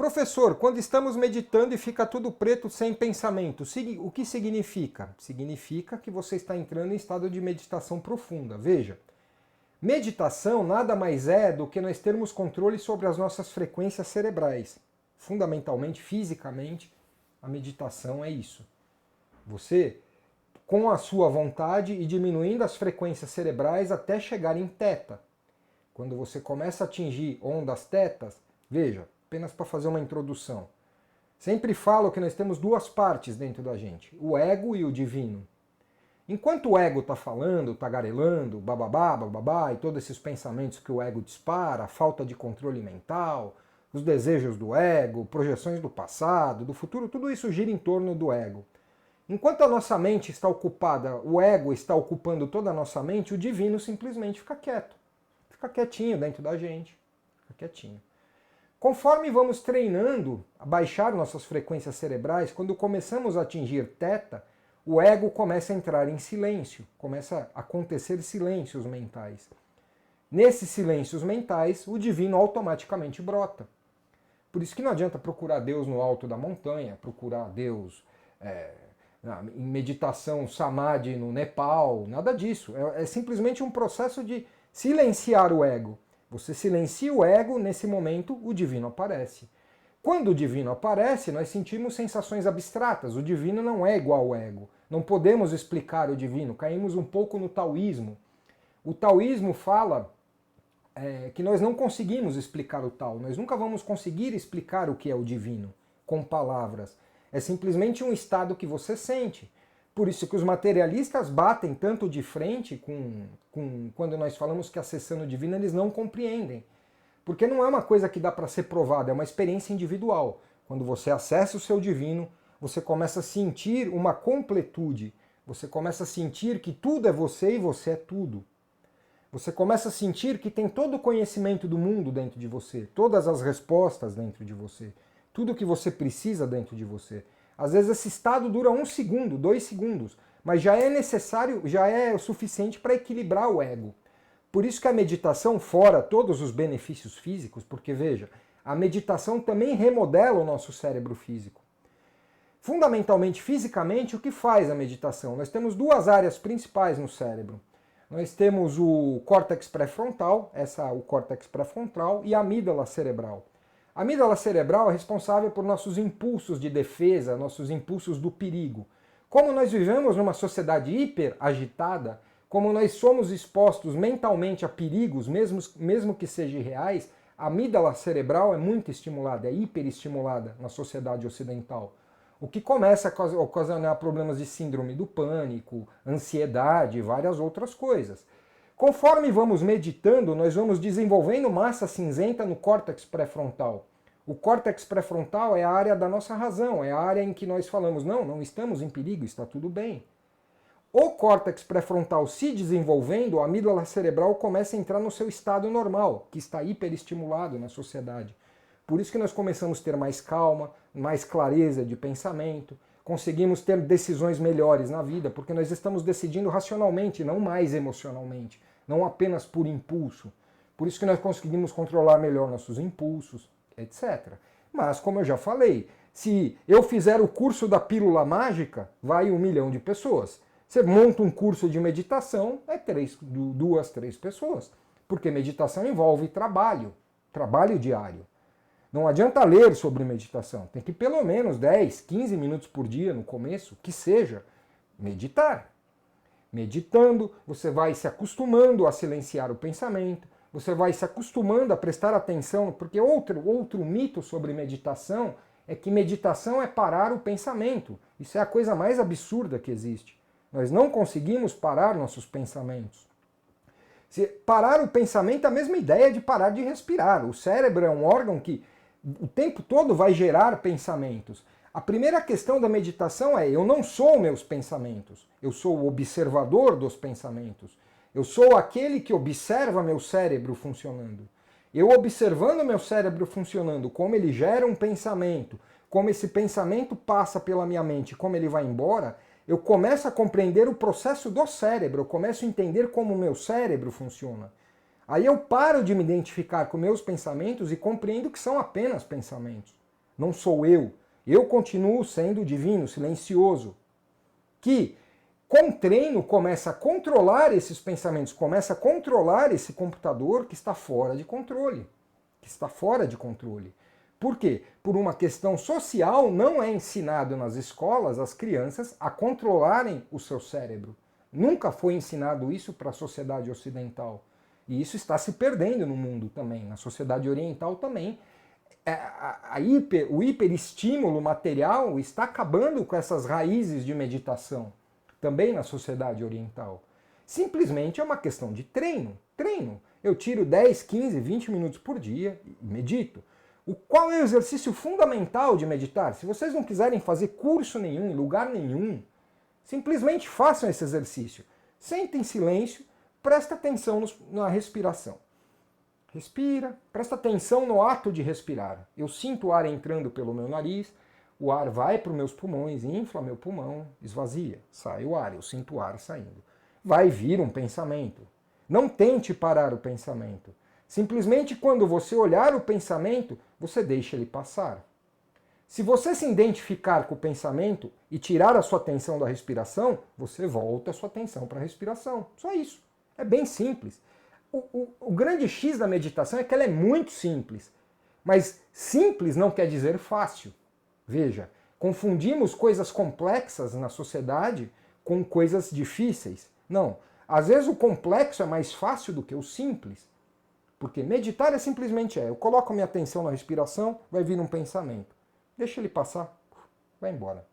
Professor, quando estamos meditando e fica tudo preto sem pensamento, o que significa? Significa que você está entrando em estado de meditação profunda. Veja, meditação nada mais é do que nós termos controle sobre as nossas frequências cerebrais. Fundamentalmente, fisicamente, a meditação é isso. Você, com a sua vontade e diminuindo as frequências cerebrais até chegar em teta. Quando você começa a atingir ondas tetas, veja, apenas para fazer uma introdução. Sempre falo que nós temos duas partes dentro da gente, o ego e o divino. Enquanto o ego está falando, tagarelando, bababá, bababá, e todos esses pensamentos que o ego dispara, a falta de controle mental, os desejos do ego, projeções do passado, do futuro, tudo isso gira em torno do ego. Enquanto a nossa mente está ocupada, o ego está ocupando toda a nossa mente, o divino simplesmente fica quieto. Fica quietinho dentro da gente. Fica quietinho. Conforme vamos treinando a baixar nossas frequências cerebrais, quando começamos a atingir teta, o ego começa a entrar em silêncio, começa a acontecer silêncios mentais. Nesses silêncios mentais, o divino automaticamente brota. Por isso que não adianta procurar Deus no alto da montanha, procurar Deus em meditação samadhi no Nepal, nada disso. É simplesmente um processo de silenciar o ego. Você silencia o ego, nesse momento o divino aparece. Quando o divino aparece, nós sentimos sensações abstratas. O divino não é igual ao ego. Não podemos explicar o divino. Caímos um pouco no taoísmo. O taoísmo fala que nós não conseguimos explicar o tal. Nós nunca vamos conseguir explicar o que é o divino com palavras. É simplesmente um estado que você sente. Por isso que os materialistas batem tanto de frente quando nós falamos que acessando o divino, eles não compreendem. Porque não é uma coisa que dá para ser provada, é uma experiência individual. Quando você acessa o seu divino, você começa a sentir uma completude. Você começa a sentir que tudo é você e você é tudo. Você começa a sentir que tem todo o conhecimento do mundo dentro de você, todas as respostas dentro de você, tudo o que você precisa dentro de você. Às vezes esse estado dura 1 segundo, 2 segundos, mas já é necessário, já é o suficiente para equilibrar o ego. Por isso que a meditação, fora todos os benefícios físicos, porque veja, a meditação também remodela o nosso cérebro físico. Fundamentalmente, fisicamente, o que faz a meditação? Nós temos duas áreas principais no cérebro. Nós temos o córtex pré-frontal, o córtex pré-frontal e a amígdala cerebral. A amígdala cerebral é responsável por nossos impulsos de defesa, nossos impulsos do perigo. Como nós vivemos numa sociedade hiper agitada, como nós somos expostos mentalmente a perigos, mesmo que sejam reais, a amígdala cerebral é muito estimulada, é hiperestimulada na sociedade ocidental. O que começa a ocasionar problemas de síndrome do pânico, ansiedade e várias outras coisas. Conforme vamos meditando, nós vamos desenvolvendo massa cinzenta no córtex pré-frontal. O córtex pré-frontal é a área da nossa razão, é a área em que nós falamos, não estamos em perigo, está tudo bem. O córtex pré-frontal se desenvolvendo, a amígdala cerebral começa a entrar no seu estado normal, que está hiperestimulado na sociedade. Por isso que nós começamos a ter mais calma, mais clareza de pensamento, conseguimos ter decisões melhores na vida, porque nós estamos decidindo racionalmente, não mais emocionalmente, não apenas por impulso. Por isso que nós conseguimos controlar melhor nossos impulsos, etc. Mas, como eu já falei, se eu fizer o curso da pílula mágica, vai 1 milhão de pessoas. Você monta um curso de meditação, é 2, 3 pessoas. Porque meditação envolve trabalho diário. Não adianta ler sobre meditação, tem que pelo menos 10, 15 minutos por dia no começo, que seja, meditar. Meditando, você vai se acostumando a silenciar o pensamento, você vai se acostumando a prestar atenção, porque outro mito sobre meditação é que meditação é parar o pensamento. Isso é a coisa mais absurda que existe. Nós não conseguimos parar nossos pensamentos. Parar o pensamento é a mesma ideia de parar de respirar. O cérebro é um órgão que o tempo todo vai gerar pensamentos. A primeira questão da meditação é: eu não sou meus pensamentos, eu sou o observador dos pensamentos. Eu sou aquele que observa meu cérebro funcionando. Eu observando meu cérebro funcionando, como ele gera um pensamento, como esse pensamento passa pela minha mente, como ele vai embora, eu começo a compreender o processo do cérebro, eu começo a entender como o meu cérebro funciona. Aí eu paro de me identificar com meus pensamentos e compreendo que são apenas pensamentos. não sou eu. Eu continuo sendo divino, silencioso, que com treino começa a controlar esses pensamentos, começa a controlar esse computador que está fora de controle. Que está fora de controle. Por quê? Por uma questão social, não é ensinado nas escolas as crianças a controlarem o seu cérebro. Nunca foi ensinado isso para a sociedade ocidental. E isso está se perdendo no mundo também, na sociedade oriental também. O hiperestímulo material está acabando com essas raízes de meditação, também na sociedade oriental. Simplesmente é uma questão de treino. Treino. Eu tiro 10, 15, 20 minutos por dia e medito. Qual é o exercício fundamental de meditar? Se vocês não quiserem fazer curso nenhum, lugar nenhum, simplesmente façam esse exercício. Sentem em silêncio, presta atenção na respiração. Respira, presta atenção no ato de respirar. Eu sinto o ar entrando pelo meu nariz, o ar vai para os meus pulmões, infla meu pulmão, esvazia, sai o ar, eu sinto o ar saindo. Vai vir um pensamento. Não tente parar o pensamento. Simplesmente quando você olhar o pensamento, você deixa ele passar. Se você se identificar com o pensamento e tirar a sua atenção da respiração, você volta a sua atenção para a respiração. Só isso. É bem simples. O grande X da meditação é que ela é muito simples. Mas simples não quer dizer fácil. Veja, confundimos coisas complexas na sociedade com coisas difíceis. Não. Às vezes o complexo é mais fácil do que o simples. Porque meditar é simplesmente eu coloco minha atenção na respiração, vai vir um pensamento. Deixa ele passar, vai embora.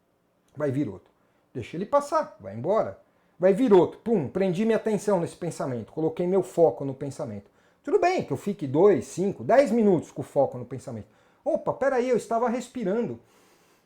Vai vir outro. Deixa ele passar, vai embora. Vai vir outro. Pum, prendi minha atenção nesse pensamento, coloquei meu foco no pensamento. Tudo bem que eu fique 2, 5, 10 minutos com o foco no pensamento. Opa, peraí, eu estava respirando.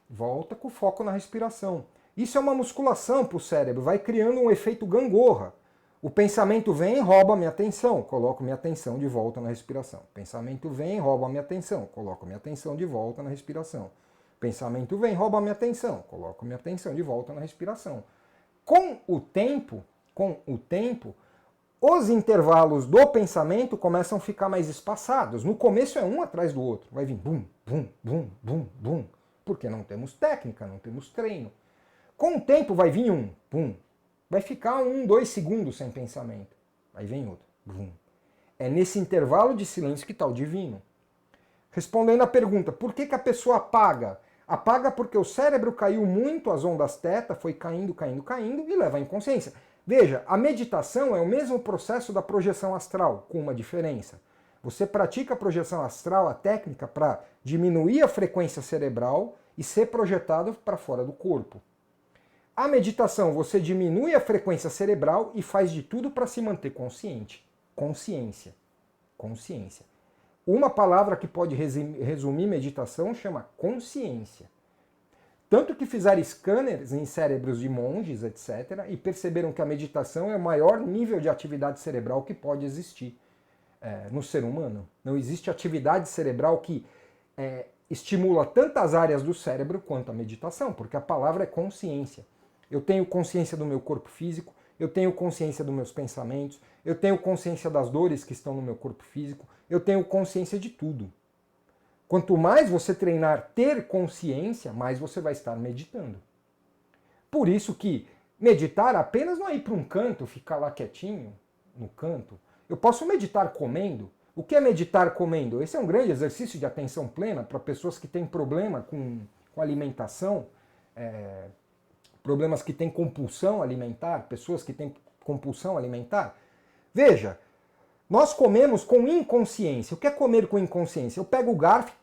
Volta com o foco na respiração. Isso é uma musculação para o cérebro, vai criando um efeito gangorra. O pensamento vem, rouba minha atenção, coloco minha atenção de volta na respiração. Pensamento vem, rouba minha atenção, coloco minha atenção de volta na respiração. Pensamento vem, rouba minha atenção, coloco minha atenção de volta na respiração. Com o tempo, os intervalos do pensamento começam a ficar mais espaçados. No começo é um atrás do outro, vai vir bum, bum, bum, bum, bum, porque não temos técnica, não temos treino. Com o tempo vai vir um, bum. Vai ficar 1, 2 segundos sem pensamento. Aí vem outro. Bum. É nesse intervalo de silêncio que está o divino. Respondendo à pergunta, por que a pessoa apaga? Apaga porque o cérebro caiu muito, as ondas θ, foi caindo, caindo, caindo e leva à inconsciência. Veja, a meditação é o mesmo processo da projeção astral, com uma diferença. Você pratica a projeção astral, a técnica, para diminuir a frequência cerebral e ser projetado para fora do corpo. A meditação, você diminui a frequência cerebral e faz de tudo para se manter consciente. Consciência. Consciência. Uma palavra que pode resumir meditação chama consciência. Tanto que fizeram scanners em cérebros de monges, etc., e perceberam que a meditação é o maior nível de atividade cerebral que pode existir no ser humano. Não existe atividade cerebral que estimula tantas áreas do cérebro quanto a meditação, porque a palavra é consciência. Eu tenho consciência do meu corpo físico, eu tenho consciência dos meus pensamentos, eu tenho consciência das dores que estão no meu corpo físico, eu tenho consciência de tudo. Quanto mais você treinar ter consciência, mais você vai estar meditando. Por isso que meditar apenas não é ir para um canto, ficar lá quietinho, no canto. Eu posso meditar comendo. O que é meditar comendo? Esse é um grande exercício de atenção plena para pessoas que têm problema com alimentação, problemas que têm compulsão alimentar, pessoas que têm compulsão alimentar. Veja, nós comemos com inconsciência. O que é comer com inconsciência? Eu pego o garfo,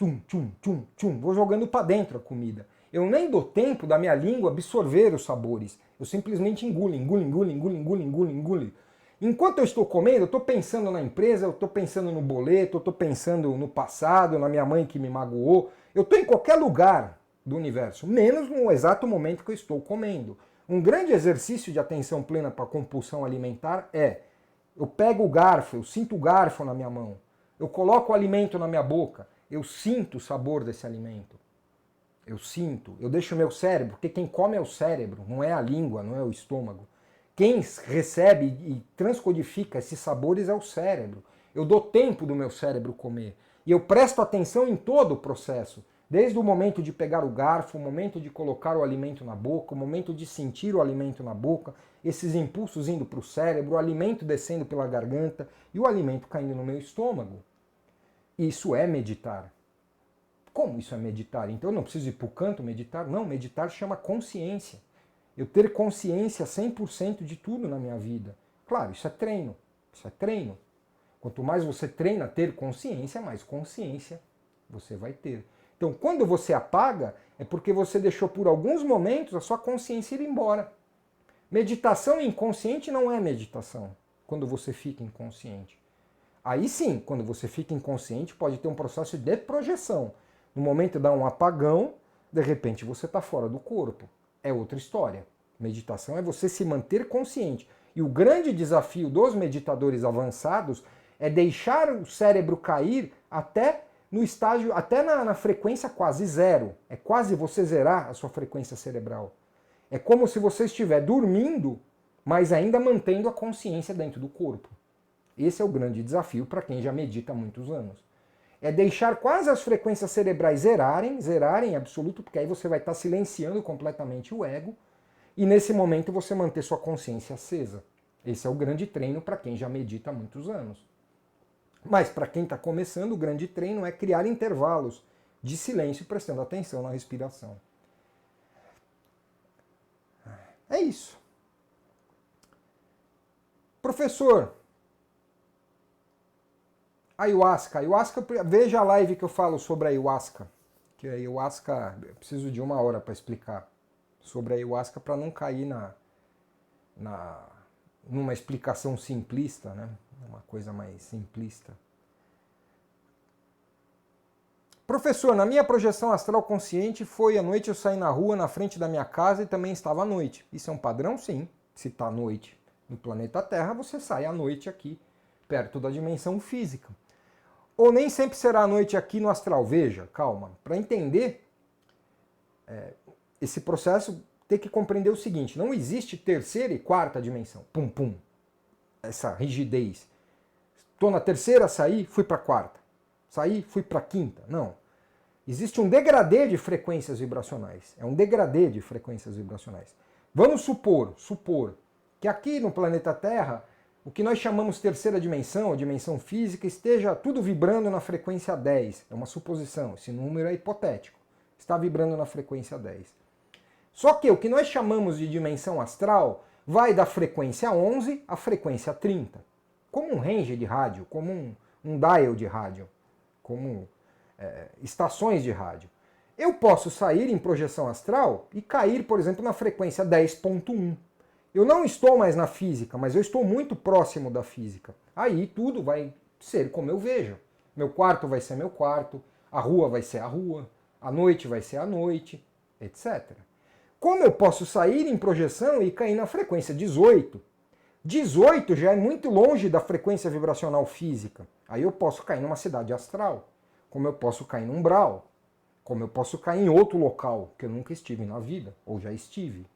vou jogando para dentro a comida. Eu nem dou tempo da minha língua absorver os sabores. Eu simplesmente engulo. Enquanto eu estou comendo, eu estou pensando na empresa, eu estou pensando no boleto, eu estou pensando no passado, na minha mãe que me magoou. Eu estou em qualquer lugar do universo, menos no exato momento que eu estou comendo. Um grande exercício de atenção plena para compulsão alimentar é: eu pego o garfo, eu sinto o garfo na minha mão, eu coloco o alimento na minha boca, eu sinto o sabor desse alimento. Eu sinto, eu deixo o meu cérebro, porque quem come é o cérebro, não é a língua, não é o estômago. Quem recebe e transcodifica esses sabores é o cérebro. Eu dou tempo do meu cérebro comer. E eu presto atenção em todo o processo. Desde o momento de pegar o garfo, o momento de colocar o alimento na boca, o momento de sentir o alimento na boca, esses impulsos indo para o cérebro, o alimento descendo pela garganta e o alimento caindo no meu estômago. Isso é meditar. Como isso é meditar? Então eu não preciso ir para o canto meditar? Não, meditar chama consciência. Eu ter consciência 100% de tudo na minha vida. Claro, isso é treino. Isso é treino. Quanto mais você treina ter consciência, mais consciência você vai ter. Então, quando você apaga, é porque você deixou por alguns momentos a sua consciência ir embora. Meditação inconsciente não é meditação, quando você fica inconsciente. Aí sim, quando você fica inconsciente, pode ter um processo de projeção. No momento dá um apagão, de repente você está fora do corpo. É outra história. Meditação é você se manter consciente. E o grande desafio dos meditadores avançados é deixar o cérebro cair até no estágio, até na frequência quase zero. É quase você zerar a sua frequência cerebral. É como se você estiver dormindo, mas ainda mantendo a consciência dentro do corpo. Esse é o grande desafio para quem já medita há muitos anos. É deixar quase as frequências cerebrais zerarem em absoluto, porque aí você vai estar silenciando completamente o ego, e nesse momento você manter sua consciência acesa. Esse é o grande treino para quem já medita há muitos anos. Mas para quem está começando, o grande treino é criar intervalos de silêncio prestando atenção na respiração. É isso. Professor, ayahuasca. Veja a live que eu falo sobre a ayahuasca. Que a ayahuasca, eu preciso de 1 hora para explicar sobre a ayahuasca para não cair numa explicação simplista, né? Uma coisa mais simplista. Professor, na minha projeção astral consciente foi à noite eu saí na rua, na frente da minha casa e também estava à noite. Isso é um padrão? Sim. Se está à noite no planeta Terra, você sai à noite aqui, perto da dimensão física. Ou nem sempre será à noite aqui no astral. Veja, calma. Para entender esse processo, tem que compreender o seguinte. Não existe terceira e quarta dimensão. Pum, pum. Essa rigidez. Estou na terceira, saí, fui para a quarta. Saí, fui para a quinta. Não. Existe um degradê de frequências vibracionais. É um degradê de frequências vibracionais. Vamos supor que aqui no planeta Terra, o que nós chamamos terceira dimensão, a dimensão física, esteja tudo vibrando na frequência 10. É uma suposição, esse número é hipotético. Está vibrando na frequência 10. Só que o que nós chamamos de dimensão astral vai da frequência 11 à frequência 30. Como um range de rádio, como um dial de rádio, como estações de rádio. Eu posso sair em projeção astral e cair, por exemplo, na frequência 10.1. Eu não estou mais na física, mas eu estou muito próximo da física. Aí tudo vai ser como eu vejo. Meu quarto vai ser meu quarto, a rua vai ser a rua, a noite vai ser a noite, etc. Como eu posso sair em projeção e cair na frequência 18? 18 já é muito longe da frequência vibracional física. Aí eu posso cair numa cidade astral, como eu posso cair num umbral, como eu posso cair em outro local que eu nunca estive na vida, ou já estive.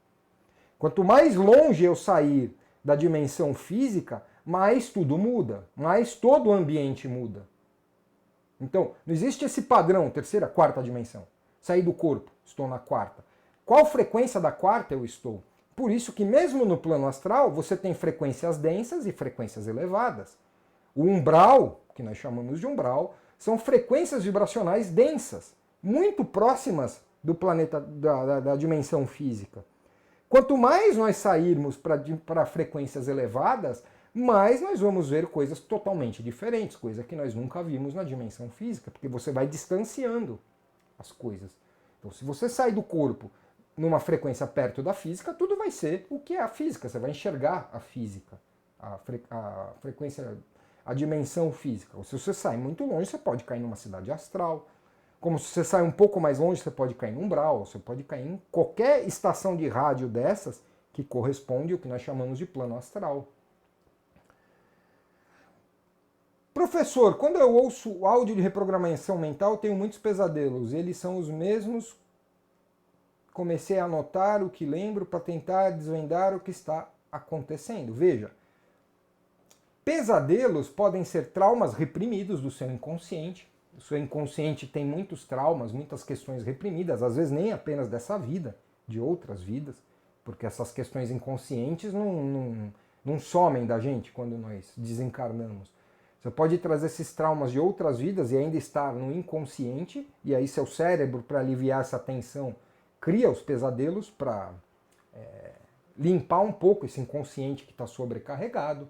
Quanto mais longe eu sair da dimensão física, mais tudo muda, mais todo o ambiente muda. Então, não existe esse padrão, terceira, quarta dimensão. Saí do corpo, estou na quarta. Qual frequência da quarta eu estou? Por isso que mesmo no plano astral, você tem frequências densas e frequências elevadas. O umbral, que nós chamamos de umbral, são frequências vibracionais densas, muito próximas do planeta, da dimensão física. Quanto mais nós sairmos para frequências elevadas, mais nós vamos ver coisas totalmente diferentes, coisa que nós nunca vimos na dimensão física, porque você vai distanciando as coisas. Então, se você sai do corpo numa frequência perto da física, tudo vai ser o que é a física, você vai enxergar a física, a frequência, a dimensão física. Ou se você sai muito longe, você pode cair numa cidade astral. Como se você sai um pouco mais longe, você pode cair num umbral, você pode cair em qualquer estação de rádio dessas que corresponde ao que nós chamamos de plano astral. Professor, quando eu ouço o áudio de reprogramação mental, tenho muitos pesadelos. Eles são os mesmos. Comecei a anotar o que lembro para tentar desvendar o que está acontecendo. Veja, pesadelos podem ser traumas reprimidos do seu inconsciente. O seu inconsciente tem muitos traumas, muitas questões reprimidas, às vezes nem apenas dessa vida, de outras vidas, porque essas questões inconscientes não somem da gente quando nós desencarnamos. Você pode trazer esses traumas de outras vidas e ainda estar no inconsciente, e aí seu cérebro, para aliviar essa tensão, cria os pesadelos para limpar um pouco esse inconsciente que está sobrecarregado.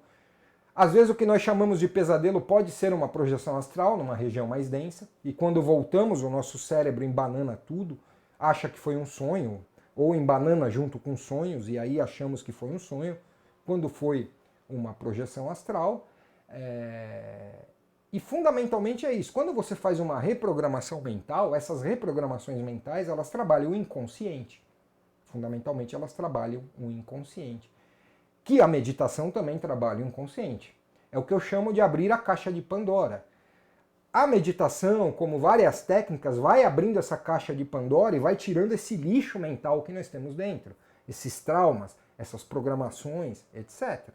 Às vezes o que nós chamamos de pesadelo pode ser uma projeção astral numa região mais densa, e quando voltamos o nosso cérebro embanana tudo, acha que foi um sonho, ou embanana junto com sonhos, e aí achamos que foi um sonho, quando foi uma projeção astral. E fundamentalmente é isso. Quando você faz uma reprogramação mental, essas reprogramações mentais, elas trabalham o inconsciente. Fundamentalmente elas trabalham o inconsciente. Que a meditação também trabalha o inconsciente. É o que eu chamo de abrir a caixa de Pandora. A meditação, como várias técnicas, vai abrindo essa caixa de Pandora e vai tirando esse lixo mental que nós temos dentro. Esses traumas, essas programações, etc.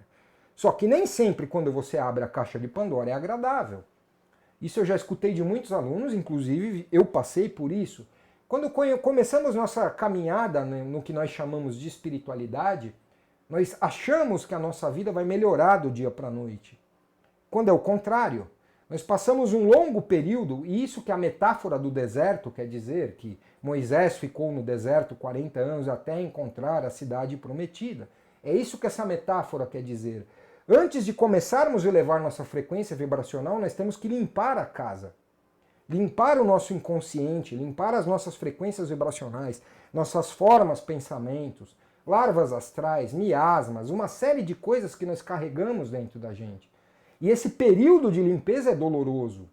Só que nem sempre quando você abre a caixa de Pandora é agradável. Isso eu já escutei de muitos alunos, inclusive eu passei por isso. Quando começamos nossa caminhada no que nós chamamos de espiritualidade, nós achamos que a nossa vida vai melhorar do dia para a noite. Quando é o contrário. Nós passamos um longo período, e isso que a metáfora do deserto quer dizer, que Moisés ficou no deserto 40 anos até encontrar a cidade prometida. É isso que essa metáfora quer dizer. Antes de começarmos a elevar nossa frequência vibracional, nós temos que limpar a casa. Limpar o nosso inconsciente, limpar as nossas frequências vibracionais, nossas formas, pensamentos, larvas astrais, miasmas, uma série de coisas que nós carregamos dentro da gente. E esse período de limpeza é doloroso.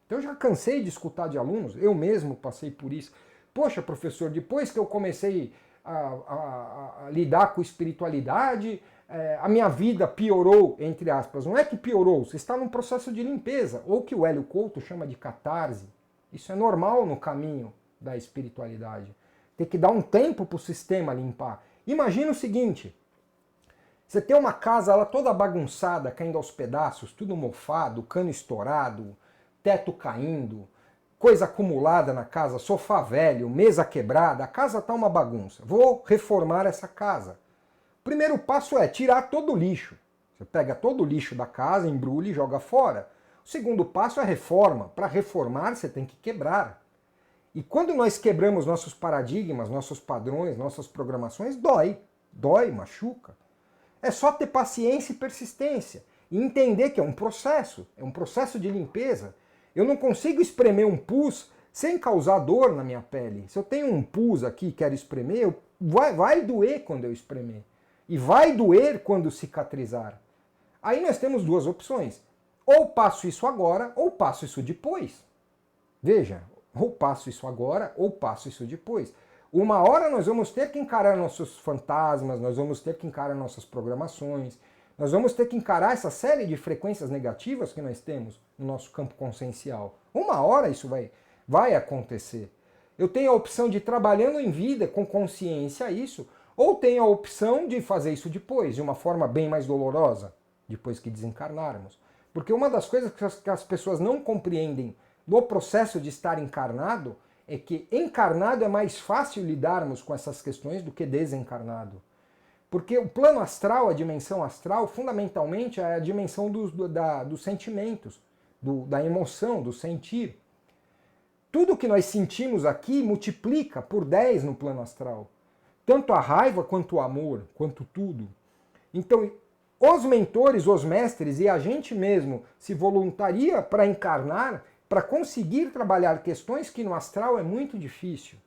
Então eu já cansei de escutar de alunos, eu mesmo passei por isso. Poxa, professor, depois que eu comecei a lidar com espiritualidade, a minha vida piorou, entre aspas. Não é que piorou, você está num processo de limpeza, ou que o Hélio Couto chama de catarse. Isso é normal no caminho da espiritualidade. Tem que dar um tempo para o sistema limpar. Imagina o seguinte, você tem uma casa ela toda bagunçada, caindo aos pedaços, tudo mofado, cano estourado, teto caindo, coisa acumulada na casa, sofá velho, mesa quebrada, a casa está uma bagunça. Vou reformar essa casa. O primeiro passo é tirar todo o lixo. Você pega todo o lixo da casa, embrulha e joga fora. O segundo passo é reforma. Para reformar, você tem que quebrar. E quando nós quebramos nossos paradigmas, nossos padrões, nossas programações, dói, machuca. É só ter paciência e persistência. E entender que é um processo de limpeza. Eu não consigo espremer um pus sem causar dor na minha pele. Se eu tenho um pus aqui e quero espremer, vai doer quando eu espremer. E vai doer quando cicatrizar. Aí nós temos duas opções. Ou passo isso agora, ou passo isso depois. Veja, ou passo isso agora, ou passo isso depois. Uma hora nós vamos ter que encarar nossos fantasmas, nós vamos ter que encarar nossas programações, nós vamos ter que encarar essa série de frequências negativas que nós temos no nosso campo consciencial. Uma hora isso vai acontecer. Eu tenho a opção de ir trabalhando em vida com consciência isso, ou tenho a opção de fazer isso depois, de uma forma bem mais dolorosa, depois que desencarnarmos. Porque uma das coisas que as pessoas não compreendem no processo de estar encarnado é que encarnado é mais fácil lidarmos com essas questões do que desencarnado. Porque o plano astral, a dimensão astral, fundamentalmente é a dimensão dos sentimentos, da emoção, do sentir. Tudo que nós sentimos aqui multiplica por 10 no plano astral. Tanto a raiva quanto o amor, quanto tudo. Então, os mentores, os mestres e a gente mesmo se voluntaria para encarnar, para conseguir trabalhar questões que no astral é muito difícil.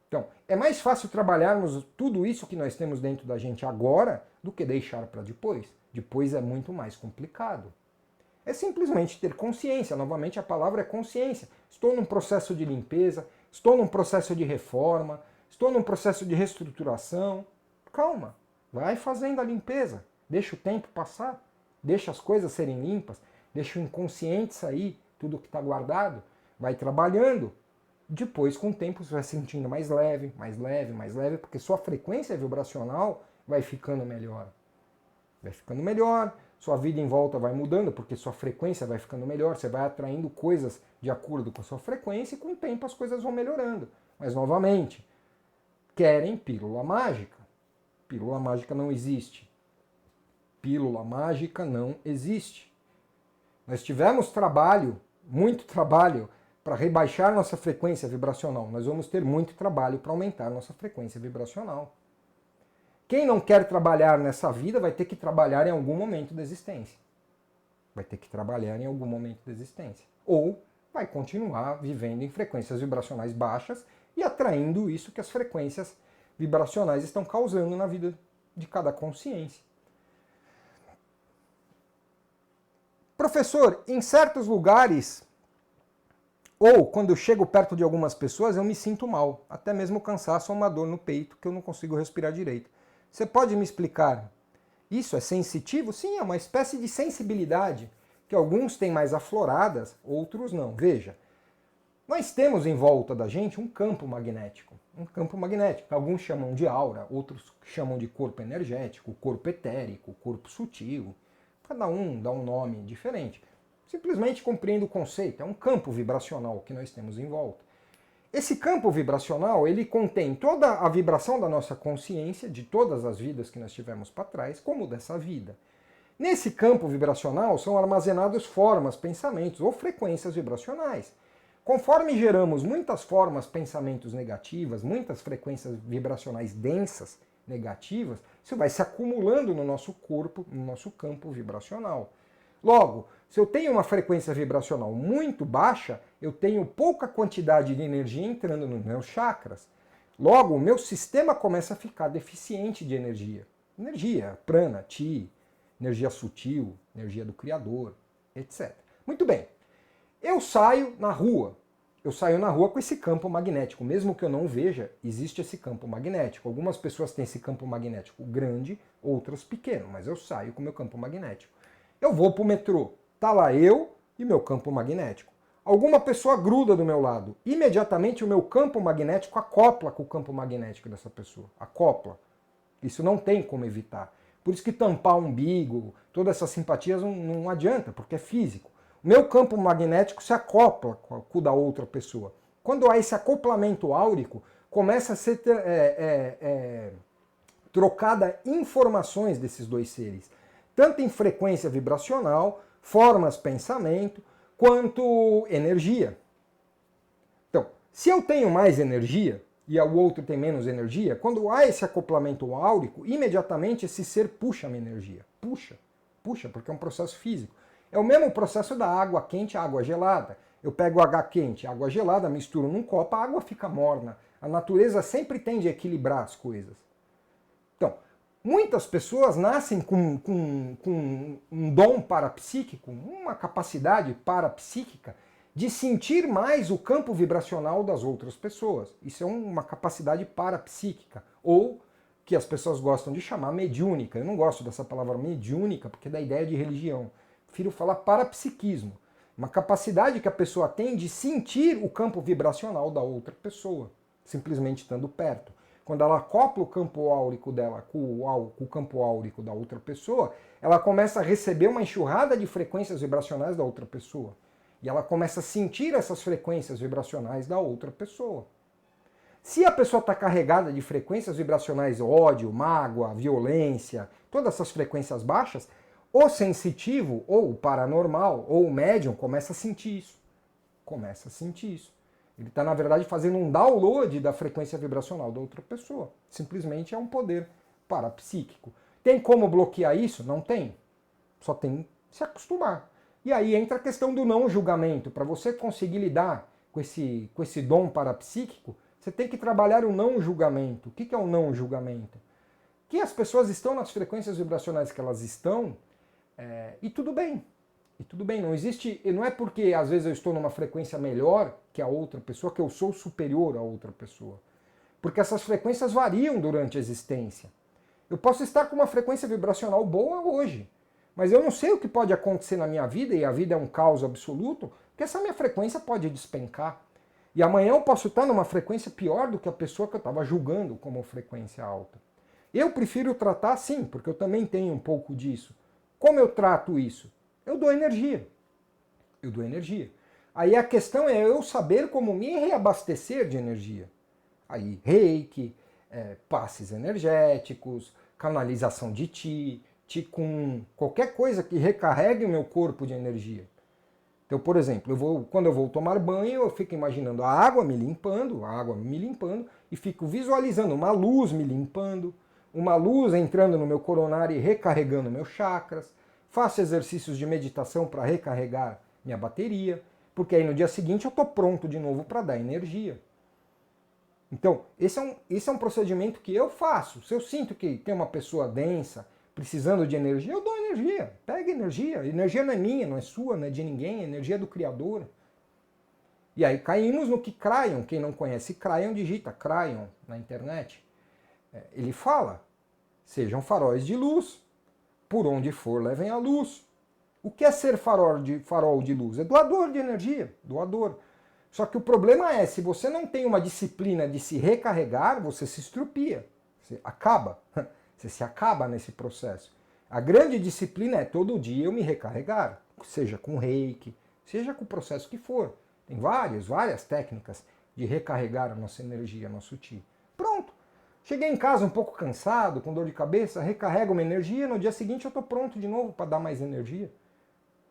Então, é mais fácil trabalharmos tudo isso que nós temos dentro da gente agora do que deixar para depois. Depois é muito mais complicado. É simplesmente ter consciência. Novamente, a palavra é consciência. Estou num processo de limpeza, estou num processo de reforma, estou num processo de reestruturação. Calma, vai fazendo a limpeza. Deixa o tempo passar, deixa as coisas serem limpas, deixa o inconsciente sair, tudo que está guardado, vai trabalhando. Depois, com o tempo, você vai se sentindo mais leve, mais leve, mais leve, porque sua frequência vibracional vai ficando melhor. Vai ficando melhor, sua vida em volta vai mudando, porque sua frequência vai ficando melhor, você vai atraindo coisas de acordo com a sua frequência e com o tempo as coisas vão melhorando. Mas, novamente, querem pílula mágica. Pílula mágica não existe. Pílula mágica não existe. Nós tivemos trabalho, muito trabalho, para rebaixar nossa frequência vibracional. Nós vamos ter muito trabalho para aumentar nossa frequência vibracional. Quem não quer trabalhar nessa vida vai ter que trabalhar em algum momento da existência. Vai ter que trabalhar em algum momento da existência. Ou vai continuar vivendo em frequências vibracionais baixas e atraindo isso que as frequências vibracionais estão causando na vida de cada consciência. Professor, em certos lugares, ou quando eu chego perto de algumas pessoas, eu me sinto mal. Até mesmo cansaço ou uma dor no peito, que eu não consigo respirar direito. Você pode me explicar? Isso é sensitivo? Sim, é uma espécie de sensibilidade, que alguns têm mais afloradas, outros não. Veja, nós temos em volta da gente um campo magnético. Um campo magnético. Alguns chamam de aura, outros chamam de corpo energético, corpo etérico, corpo sutil. Cada um dá um nome diferente. Simplesmente compreendo o conceito. É um campo vibracional que nós temos em volta. Esse campo vibracional, ele contém toda a vibração da nossa consciência, de todas as vidas que nós tivemos para trás, como dessa vida. Nesse campo vibracional são armazenadas formas, pensamentos ou frequências vibracionais. Conforme geramos muitas formas, pensamentos negativas, muitas frequências vibracionais densas, negativas, isso vai se acumulando no nosso corpo, no nosso campo vibracional. Logo, se eu tenho uma frequência vibracional muito baixa, eu tenho pouca quantidade de energia entrando nos meus chakras. Logo, o meu sistema começa a ficar deficiente de energia. Energia, prana, chi, energia sutil, energia do Criador, etc. Muito bem. Eu saio na rua. Eu saio na rua com esse campo magnético. Mesmo que eu não veja, existe esse campo magnético. Algumas pessoas têm esse campo magnético grande, outras pequeno, mas eu saio com o meu campo magnético. Eu vou para o metrô. Tá lá eu e meu campo magnético. Alguma pessoa gruda do meu lado. Imediatamente o meu campo magnético acopla com o campo magnético dessa pessoa. Acopla. Isso não tem como evitar. Por isso que tampar o umbigo, todas essas simpatias não adianta, porque é físico. O meu campo magnético se acopla com o da outra pessoa. Quando há esse acoplamento áurico, começa a ser trocada informações desses dois seres. Tanto em frequência vibracional, formas pensamento, quanto energia. Então, se eu tenho mais energia e o outro tem menos energia, quando há esse acoplamento áurico, imediatamente esse ser puxa a minha energia. Puxa, porque é um processo físico. É o mesmo processo da água quente e água gelada. Eu pego água quente e água gelada, misturo num copo, a água fica morna. A natureza sempre tende a equilibrar as coisas. Então, muitas pessoas nascem com um dom parapsíquico, uma capacidade parapsíquica de sentir mais o campo vibracional das outras pessoas. Isso é uma capacidade parapsíquica, ou que as pessoas gostam de chamar mediúnica. Eu não gosto dessa palavra mediúnica porque dá ideia de religião. Prefiro falar parapsiquismo. Uma capacidade que a pessoa tem de sentir o campo vibracional da outra pessoa, simplesmente estando perto. Quando ela acopla o campo áurico dela com o campo áurico da outra pessoa, ela começa a receber uma enxurrada de frequências vibracionais da outra pessoa. E ela começa a sentir essas frequências vibracionais da outra pessoa. Se a pessoa está carregada de frequências vibracionais, ódio, mágoa, violência, todas essas frequências baixas, o sensitivo, ou o paranormal, ou o médium começa a sentir isso. Começa a sentir isso. Ele está, na verdade, fazendo um download da frequência vibracional da outra pessoa. Simplesmente é um poder parapsíquico. Tem como bloquear isso? Não tem. Só tem que se acostumar. E aí entra a questão do não julgamento. Para você conseguir lidar com esse dom parapsíquico, você tem que trabalhar o não julgamento. O que é o não julgamento? Que as pessoas estão nas frequências vibracionais que elas estão, e tudo bem. E tudo bem, não existe. Não é porque às vezes eu estou numa frequência melhor que a outra pessoa que eu sou superior a outra pessoa. Porque essas frequências variam durante a existência. Eu posso estar com uma frequência vibracional boa hoje, mas eu não sei o que pode acontecer na minha vida, e a vida é um caos absoluto, que essa minha frequência pode despencar. E amanhã eu posso estar numa frequência pior do que a pessoa que eu estava julgando como frequência alta. Eu prefiro tratar assim, porque eu também tenho um pouco disso, Como eu trato isso? Eu dou energia. Eu dou energia. Aí a questão é eu saber como me reabastecer de energia. Aí reiki, passes energéticos, canalização de Qi, Qigong, qualquer coisa que recarregue o meu corpo de energia. Então, por exemplo, quando eu vou tomar banho, eu fico imaginando a água me limpando, e fico visualizando uma luz me limpando, uma luz entrando no meu coronário e recarregando meus chakras. Faço exercícios de meditação para recarregar minha bateria, porque aí no dia seguinte eu estou pronto de novo para dar energia. Então, esse é um procedimento que eu faço. Se eu sinto que tem uma pessoa densa, precisando de energia, eu dou energia. Pega energia. A energia não é minha, não é sua, não é de ninguém, a energia é do Criador. E aí caímos no que Kryon, quem não conhece Kryon, digita Kryon na internet. Ele fala, sejam faróis de luz, por onde for levem a luz. O que é ser farol de luz? É doador de energia, doador. Só que o problema é, se você não tem uma disciplina de se recarregar, você se estrupia, você acaba. Você se acaba nesse processo. A grande disciplina é todo dia eu me recarregar, seja com reiki, seja com o processo que for. Tem várias técnicas de recarregar a nossa energia, nosso Qi. Pronto. Cheguei em casa um pouco cansado, com dor de cabeça, recarrego uma energia, no dia seguinte eu estou pronto de novo para dar mais energia.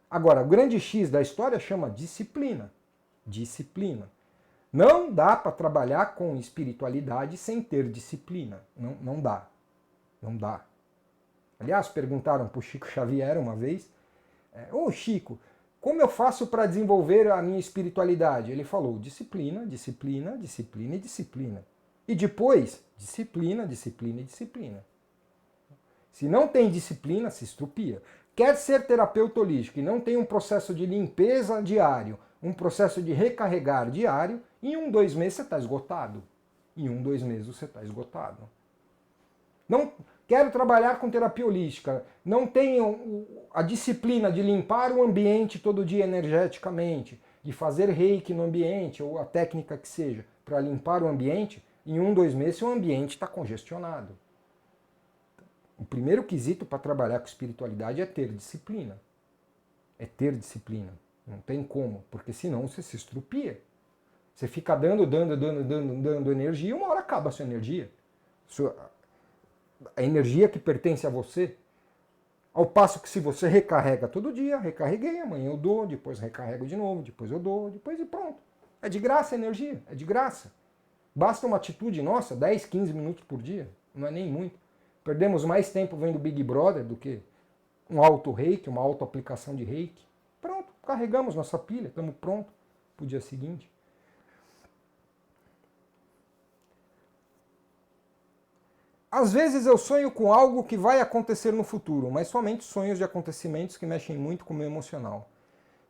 Agora, o grande X da história chama disciplina. Disciplina. Não dá para trabalhar com espiritualidade sem ter disciplina. Não dá. Não dá. Aliás, perguntaram para o Chico Xavier uma vez, ô Chico, como eu faço para desenvolver a minha espiritualidade? Ele falou, disciplina, disciplina, disciplina e disciplina. E depois, disciplina, disciplina e disciplina. Se não tem disciplina, se estrupia. Quer ser terapeuta holístico e não tem um processo de limpeza diário, um processo de recarregar diário, em 1, 2 meses você está esgotado. Em 1, 2 meses você está esgotado. Não quero trabalhar com terapia holística, não tenho a disciplina de limpar o ambiente todo dia energeticamente, de fazer reiki no ambiente, ou a técnica que seja, para limpar o ambiente, em 1, 2 meses o ambiente está congestionado. O primeiro quesito para trabalhar com espiritualidade é ter disciplina. É ter disciplina. Não tem como, porque senão você se estrupia. Você fica dando energia e uma hora acaba a sua energia. A energia que pertence a você. Ao passo que se você recarrega todo dia, recarreguei, amanhã eu dou, depois recarrego de novo, depois eu dou, depois e pronto. É de graça a energia, é de graça. Basta uma atitude nossa, 10, 15 minutos por dia, não é nem muito. Perdemos mais tempo vendo Big Brother do que um auto-reiki, uma auto-aplicação de reiki. Pronto, carregamos nossa pilha, estamos prontos para o dia seguinte. Às vezes eu sonho com algo que vai acontecer no futuro, mas somente sonhos de acontecimentos que mexem muito com o meu emocional.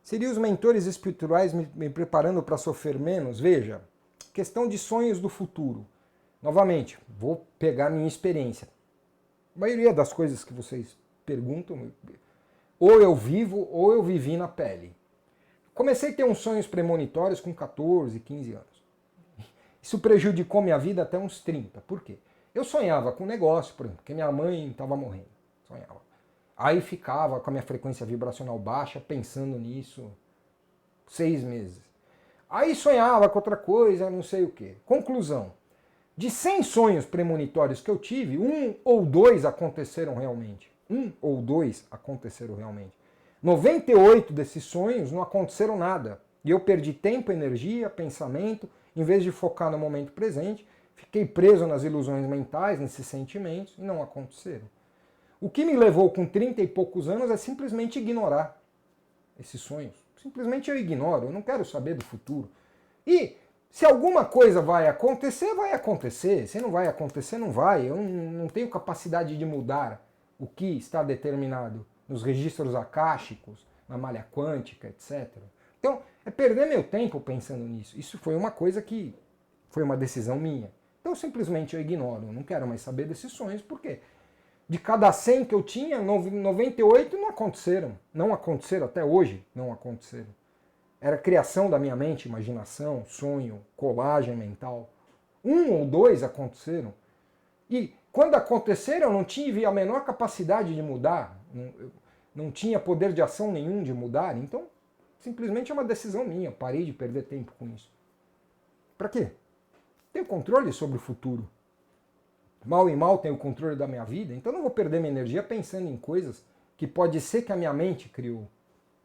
Seriam os mentores espirituais me preparando para sofrer menos? Veja, questão de sonhos do futuro. Novamente, vou pegar minha experiência. A maioria das coisas que vocês perguntam, ou eu vivo ou eu vivi na pele. Comecei a ter uns sonhos premonitórios com 14, 15 anos. Isso prejudicou minha vida até uns 30. Por quê? Eu sonhava com um negócio, por exemplo, que minha mãe estava morrendo. Sonhava. Aí ficava com a minha frequência vibracional baixa, pensando nisso 6 meses. Aí sonhava com outra coisa, não sei o quê. Conclusão. De 100 sonhos premonitórios que eu tive, 1 ou 2 aconteceram realmente. 1 ou 2 aconteceram realmente. 98 desses sonhos não aconteceram nada. E eu perdi tempo, energia, pensamento, em vez de focar no momento presente, fiquei preso nas ilusões mentais, nesses sentimentos, e não aconteceram. O que me levou com 30 e poucos anos é simplesmente ignorar esses sonhos. Simplesmente eu ignoro, eu não quero saber do futuro. E se alguma coisa vai acontecer, vai acontecer. Se não vai acontecer, não vai. Eu não tenho capacidade de mudar o que está determinado nos registros akáshicos, na malha quântica, etc. Então, é perder meu tempo pensando nisso. Isso foi uma coisa que foi uma decisão minha. Então, simplesmente eu ignoro. Eu não quero mais saber desses sonhos, porque de cada 100 que eu tinha, 98 não aconteceram. Não aconteceram até hoje, não aconteceram. Era criação da minha mente, imaginação, sonho, colagem mental. 1 ou 2 aconteceram. E quando aconteceram, eu não tive a menor capacidade de mudar. não tinha poder de ação nenhum de mudar, então simplesmente é uma decisão minha, parei de perder tempo com isso. Para quê? Tenho controle sobre o futuro. Mal e mal tenho o controle da minha vida, então não vou perder minha energia pensando em coisas que pode ser que a minha mente criou.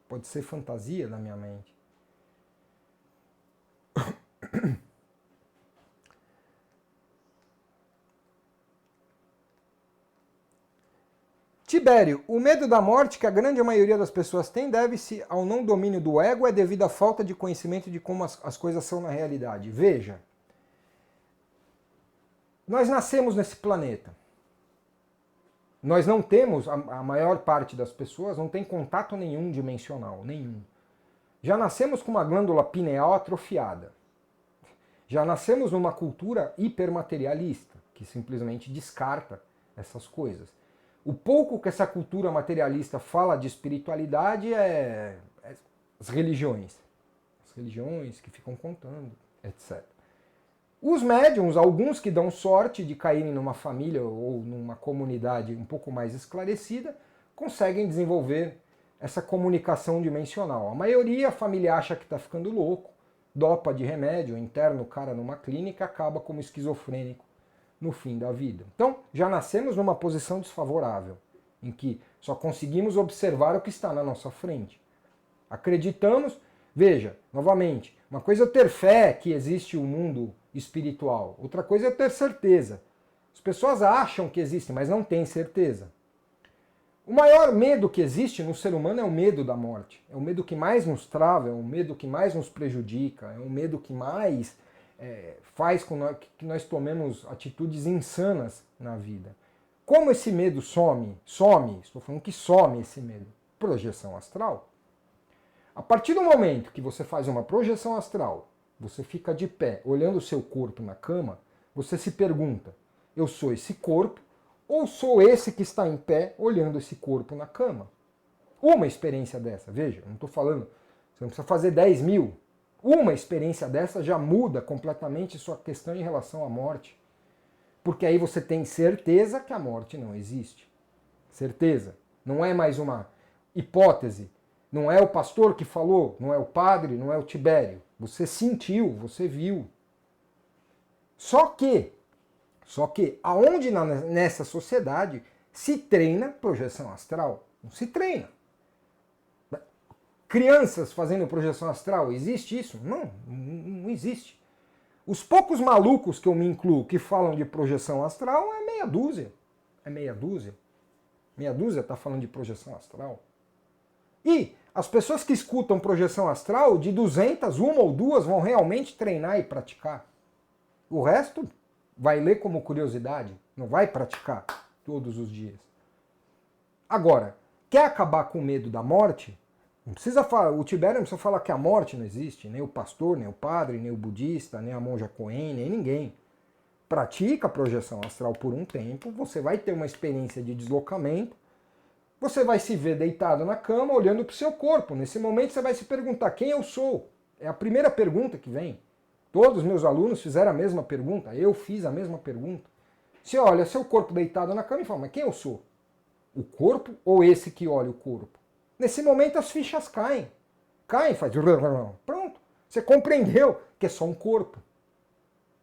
Pode ser fantasia da minha mente. Tibério, o medo da morte que a grande maioria das pessoas tem deve-se ao não domínio do ego ou é devido à falta de conhecimento de como as coisas são na realidade? Veja, nós nascemos nesse planeta. Nós não temos, a maior parte das pessoas não tem contato nenhum dimensional, nenhum. Já nascemos com uma glândula pineal atrofiada. Já nascemos numa cultura hipermaterialista, que simplesmente descarta essas coisas. O pouco que essa cultura materialista fala de espiritualidade é as religiões. As religiões que ficam contando, etc. Os médiums, alguns que dão sorte de caírem numa família ou numa comunidade um pouco mais esclarecida, conseguem desenvolver essa comunicação dimensional. A maioria, a família acha que está ficando louco, dopa de remédio, interna o cara numa clínica e acaba como esquizofrênico no fim da vida. Então, já nascemos numa posição desfavorável, em que só conseguimos observar o que está na nossa frente. Acreditamos, veja, novamente, uma coisa é ter fé que existe um mundo espiritual, outra coisa é ter certeza. As pessoas acham que existe, mas não têm certeza. O maior medo que existe no ser humano é o medo da morte. É o medo que mais nos trava, é o medo que mais nos prejudica, é o medo que mais faz com que nós tomemos atitudes insanas na vida. Como esse medo some, estou falando que some esse medo, projeção astral. A partir do momento que você faz uma projeção astral, você fica de pé, olhando o seu corpo na cama, você se pergunta, eu sou esse corpo ou sou esse que está em pé olhando esse corpo na cama? Uma experiência dessa, veja, não estou falando, você não precisa fazer 10 mil. Uma experiência dessa já muda completamente sua questão em relação à morte. Porque aí você tem certeza que a morte não existe. Certeza. Não é mais uma hipótese. Não é o pastor que falou, não é o padre, não é o Tibério. Você sentiu, você viu. Só que aonde nessa sociedade se treina projeção astral? Não se treina. Crianças fazendo projeção astral, existe isso? Não, não existe. Os poucos malucos que eu me incluo que falam de projeção astral é meia dúzia. É meia dúzia. Meia dúzia está falando de projeção astral. E as pessoas que escutam projeção astral, de 200, uma ou duas vão realmente treinar e praticar. O resto vai ler como curiosidade, não vai praticar todos os dias. Agora, quer acabar com o medo da morte? Não precisa falar, o Tibério não precisa falar que a morte não existe, nem o pastor, nem o padre, nem o budista, nem a monja Coen, nem ninguém. Pratica a projeção astral por um tempo, você vai ter uma experiência de deslocamento, você vai se ver deitado na cama, olhando para o seu corpo. Nesse momento você vai se perguntar, quem eu sou? É a primeira pergunta que vem. Todos os meus alunos fizeram a mesma pergunta, eu fiz a mesma pergunta. Você olha seu corpo deitado na cama e fala, mas quem eu sou? O corpo ou esse que olha o corpo? Nesse momento as fichas caem. Caem, faz... Pronto. Você compreendeu que é só um corpo.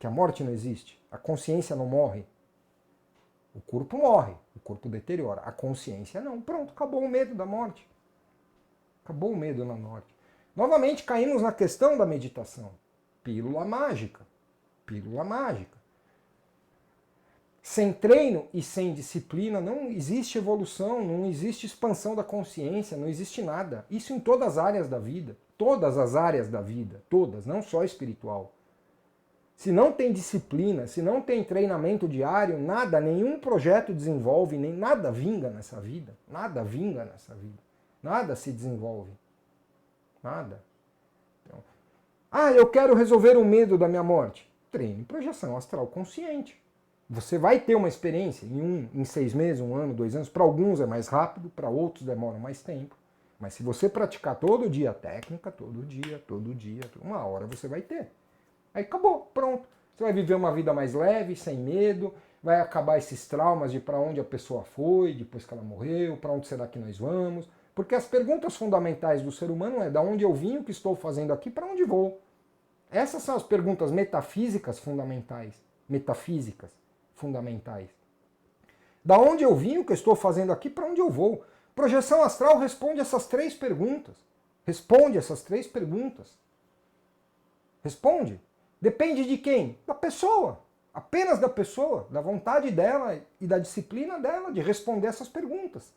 Que a morte não existe. A consciência não morre. O corpo morre. O corpo deteriora. A consciência não. Pronto, acabou o medo da morte. Acabou o medo da morte. Novamente caímos na questão da meditação. Pílula mágica. Pílula mágica. Sem treino e sem disciplina não existe evolução, não existe expansão da consciência, não existe nada. Isso em todas as áreas da vida. Todas as áreas da vida. Todas, não só espiritual. Se não tem disciplina, se não tem treinamento diário, nada, nenhum projeto desenvolve, nem nada vinga nessa vida. Nada vinga nessa vida. Nada se desenvolve. Nada. Então, eu quero resolver o medo da minha morte. Treine projeção astral consciente. Você vai ter uma experiência em 6 meses, 1 ano, 2 anos. Para alguns é mais rápido, para outros demora mais tempo. Mas se você praticar todo dia a técnica, todo dia, uma hora você vai ter. Aí acabou, pronto. Você vai viver uma vida mais leve, sem medo, vai acabar esses traumas de para onde a pessoa foi, depois que ela morreu, para onde será que nós vamos. Porque as perguntas fundamentais do ser humano é: da onde eu vim, o que estou fazendo aqui, para onde vou? Essas são as perguntas metafísicas fundamentais. Metafísicas fundamentais. Da onde eu vim, o que eu estou fazendo aqui, para onde eu vou? Projeção astral responde essas três perguntas. Responde essas três perguntas. Responde. Depende de quem? Da pessoa. Apenas da pessoa, da vontade dela e da disciplina dela de responder essas perguntas.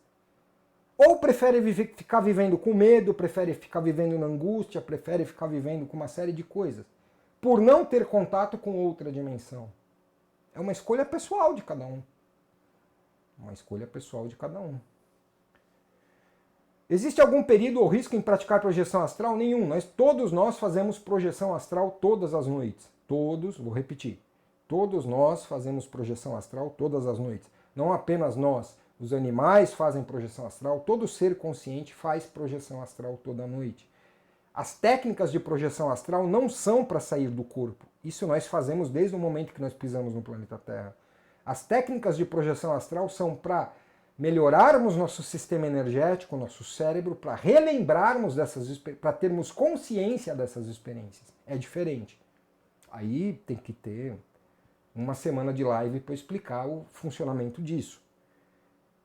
Ou prefere ficar vivendo com medo, prefere ficar vivendo na angústia, prefere ficar vivendo com uma série de coisas, por não ter contato com outra dimensão. É uma escolha pessoal de cada um. Uma escolha pessoal de cada um. Existe algum perigo ou risco em praticar projeção astral? Nenhum. Todos nós fazemos projeção astral todas as noites. Todos, vou repetir. Todos nós fazemos projeção astral todas as noites. Não apenas nós. Os animais fazem projeção astral. Todo ser consciente faz projeção astral toda noite. As técnicas de projeção astral não são para sair do corpo. Isso nós fazemos desde o momento que nós pisamos no planeta Terra. As técnicas de projeção astral são para melhorarmos nosso sistema energético, nosso cérebro, para relembrarmos dessas experiências, para termos consciência dessas experiências. É diferente. Aí tem que ter uma semana de live para explicar o funcionamento disso.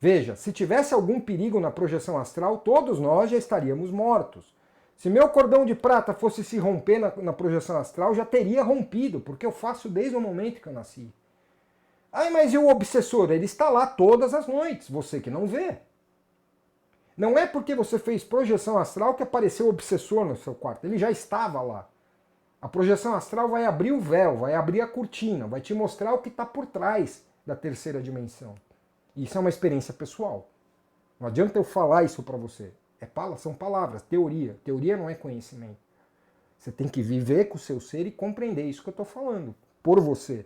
Veja, se tivesse algum perigo na projeção astral, todos nós já estaríamos mortos. Se meu cordão de prata fosse se romper na projeção astral, já teria rompido, porque eu faço desde o momento que eu nasci. Ai, mas e o obsessor? Ele está lá todas as noites, você que não vê. Não é porque você fez projeção astral que apareceu o obsessor no seu quarto, ele já estava lá. A projeção astral vai abrir o véu, vai abrir a cortina, vai te mostrar o que está por trás da terceira dimensão. Isso é uma experiência pessoal. Não adianta eu falar isso para você. São palavras, teoria. Teoria não é conhecimento. Você tem que viver com o seu ser e compreender isso que eu estou falando. Por você.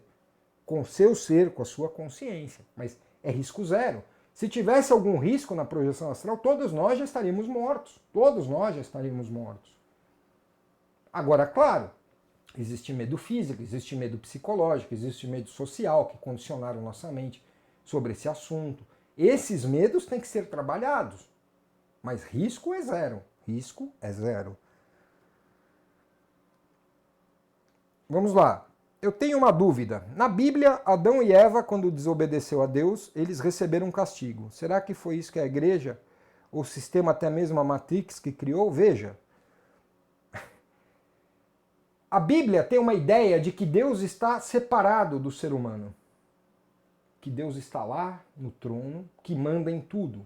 Com o seu ser, com a sua consciência. Mas é risco zero. Se tivesse algum risco na projeção astral, todos nós já estaríamos mortos. Todos nós já estaríamos mortos. Agora, claro, existe medo físico, existe medo psicológico, existe medo social que condicionaram nossa mente sobre esse assunto. Esses medos têm que ser trabalhados. Mas risco é zero. Risco é zero. Vamos lá. Eu tenho uma dúvida. Na Bíblia, Adão e Eva, quando desobedeceu a Deus, eles receberam um castigo. Será que foi isso que a igreja, ou o sistema, até mesmo a Matrix, que criou? Veja. A Bíblia tem uma ideia de que Deus está separado do ser humano. Que Deus está lá, no trono, que manda em tudo.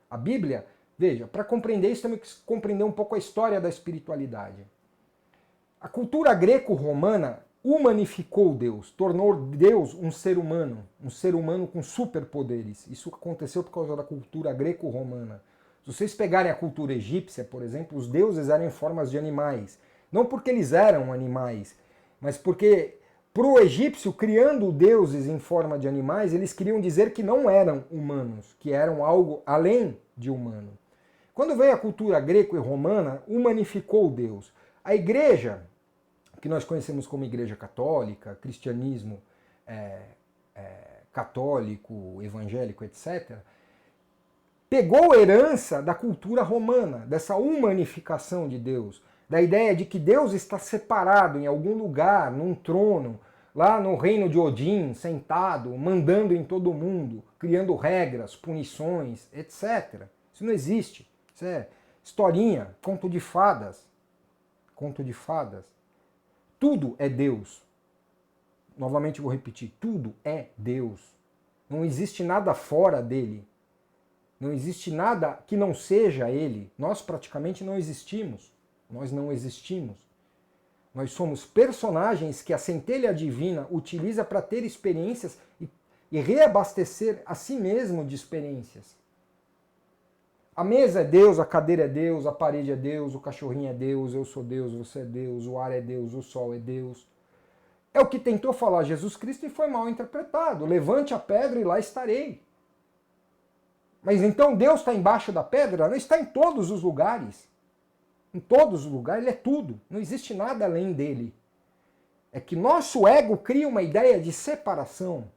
A Bíblia, veja, para compreender isso temos que compreender um pouco a história da espiritualidade. A cultura greco-romana humanificou Deus, tornou Deus um ser humano com superpoderes. Isso aconteceu por causa da cultura greco-romana. Se vocês pegarem a cultura egípcia, por exemplo, os deuses eram em formas de animais. Não porque eles eram animais, mas porque para o egípcio, criando deuses em forma de animais, eles queriam dizer que não eram humanos, que eram algo além de humano. Quando veio a cultura greco e romana, humanificou Deus. A igreja, que nós conhecemos como igreja católica, cristianismo católico, evangélico, etc., pegou herança da cultura romana, dessa humanificação de Deus, da ideia de que Deus está separado em algum lugar, num trono, lá no reino de Odin, sentado, mandando em todo mundo, criando regras, punições, etc. Isso não existe. Isso é historinha, conto de fadas. Conto de fadas. Tudo é Deus. Novamente vou repetir, tudo é Deus. Não existe nada fora dele. Não existe nada que não seja ele. Nós praticamente não existimos. Nós não existimos. Nós somos personagens que a centelha divina utiliza para ter experiências e reabastecer a si mesmo de experiências. A mesa é Deus, a cadeira é Deus, a parede é Deus, o cachorrinho é Deus, eu sou Deus, você é Deus, o ar é Deus, o sol é Deus. É o que tentou falar Jesus Cristo e foi mal interpretado. Levante a pedra e lá estarei. Mas então Deus está embaixo da pedra? Não, está em todos os lugares. Em todos os lugares, ele é tudo. Não existe nada além dele. é que nosso ego cria uma ideia de separação.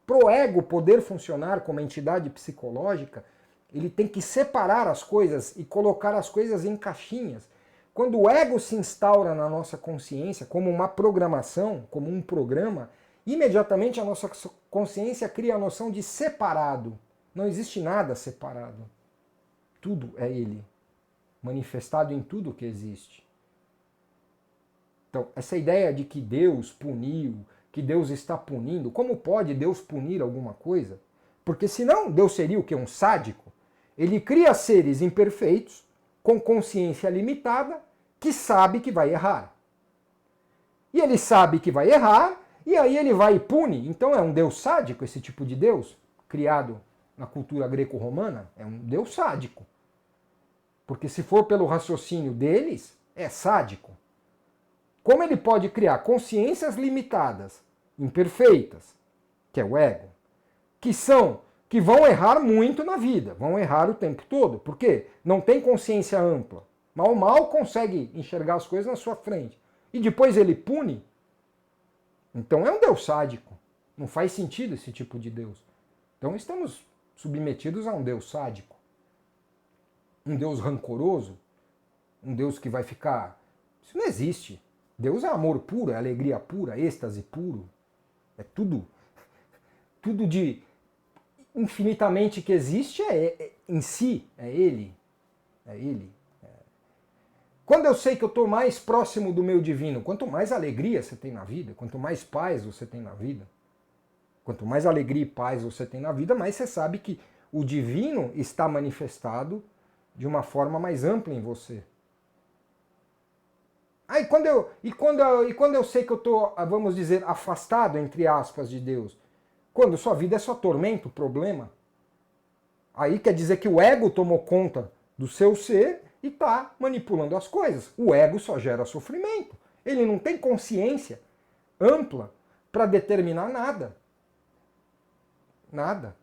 Para o ego poder funcionar como entidade psicológica, ele tem que separar as coisas e colocar as coisas em caixinhas. Quando o ego se instaura na nossa consciência como uma programação, como um programa, imediatamente a nossa consciência cria a noção de separado. Não existe nada separado. Tudo é ele, manifestado em tudo que existe. Então, essa ideia de que Deus puniu, que Deus está punindo, como pode Deus punir alguma coisa? Porque senão Deus seria o quê? Um sádico? Ele cria seres imperfeitos, com consciência limitada, que sabe que vai errar. E ele sabe que vai errar, e aí ele vai e pune. Então é um Deus sádico esse tipo de Deus, criado na cultura greco-romana? É um Deus sádico. Porque se for pelo raciocínio deles, é sádico. Como ele pode criar consciências limitadas, imperfeitas, que é o ego, que vão errar muito na vida, vão errar o tempo todo. Por quê? Não tem consciência ampla. Mal consegue enxergar as coisas na sua frente. E depois ele pune. Então é um Deus sádico. Não faz sentido esse tipo de Deus. Então estamos submetidos a um Deus sádico. Um Deus rancoroso. Um Deus que vai ficar... Isso não existe. Deus é amor puro, é alegria pura, êxtase puro. É tudo de infinitamente que existe em si, é Ele. É Ele. Quando eu sei que eu estou mais próximo do meu divino, quanto mais alegria você tem na vida, quanto mais paz você tem na vida, quanto mais alegria e paz você tem na vida, mais você sabe que o divino está manifestado de uma forma mais ampla em você. E quando eu sei que eu estou, vamos dizer, afastado, entre aspas, de Deus, quando sua vida é só tormento, problema, aí quer dizer que o ego tomou conta do seu ser e está manipulando as coisas. O ego só gera sofrimento. Ele não tem consciência ampla para determinar nada. Nada.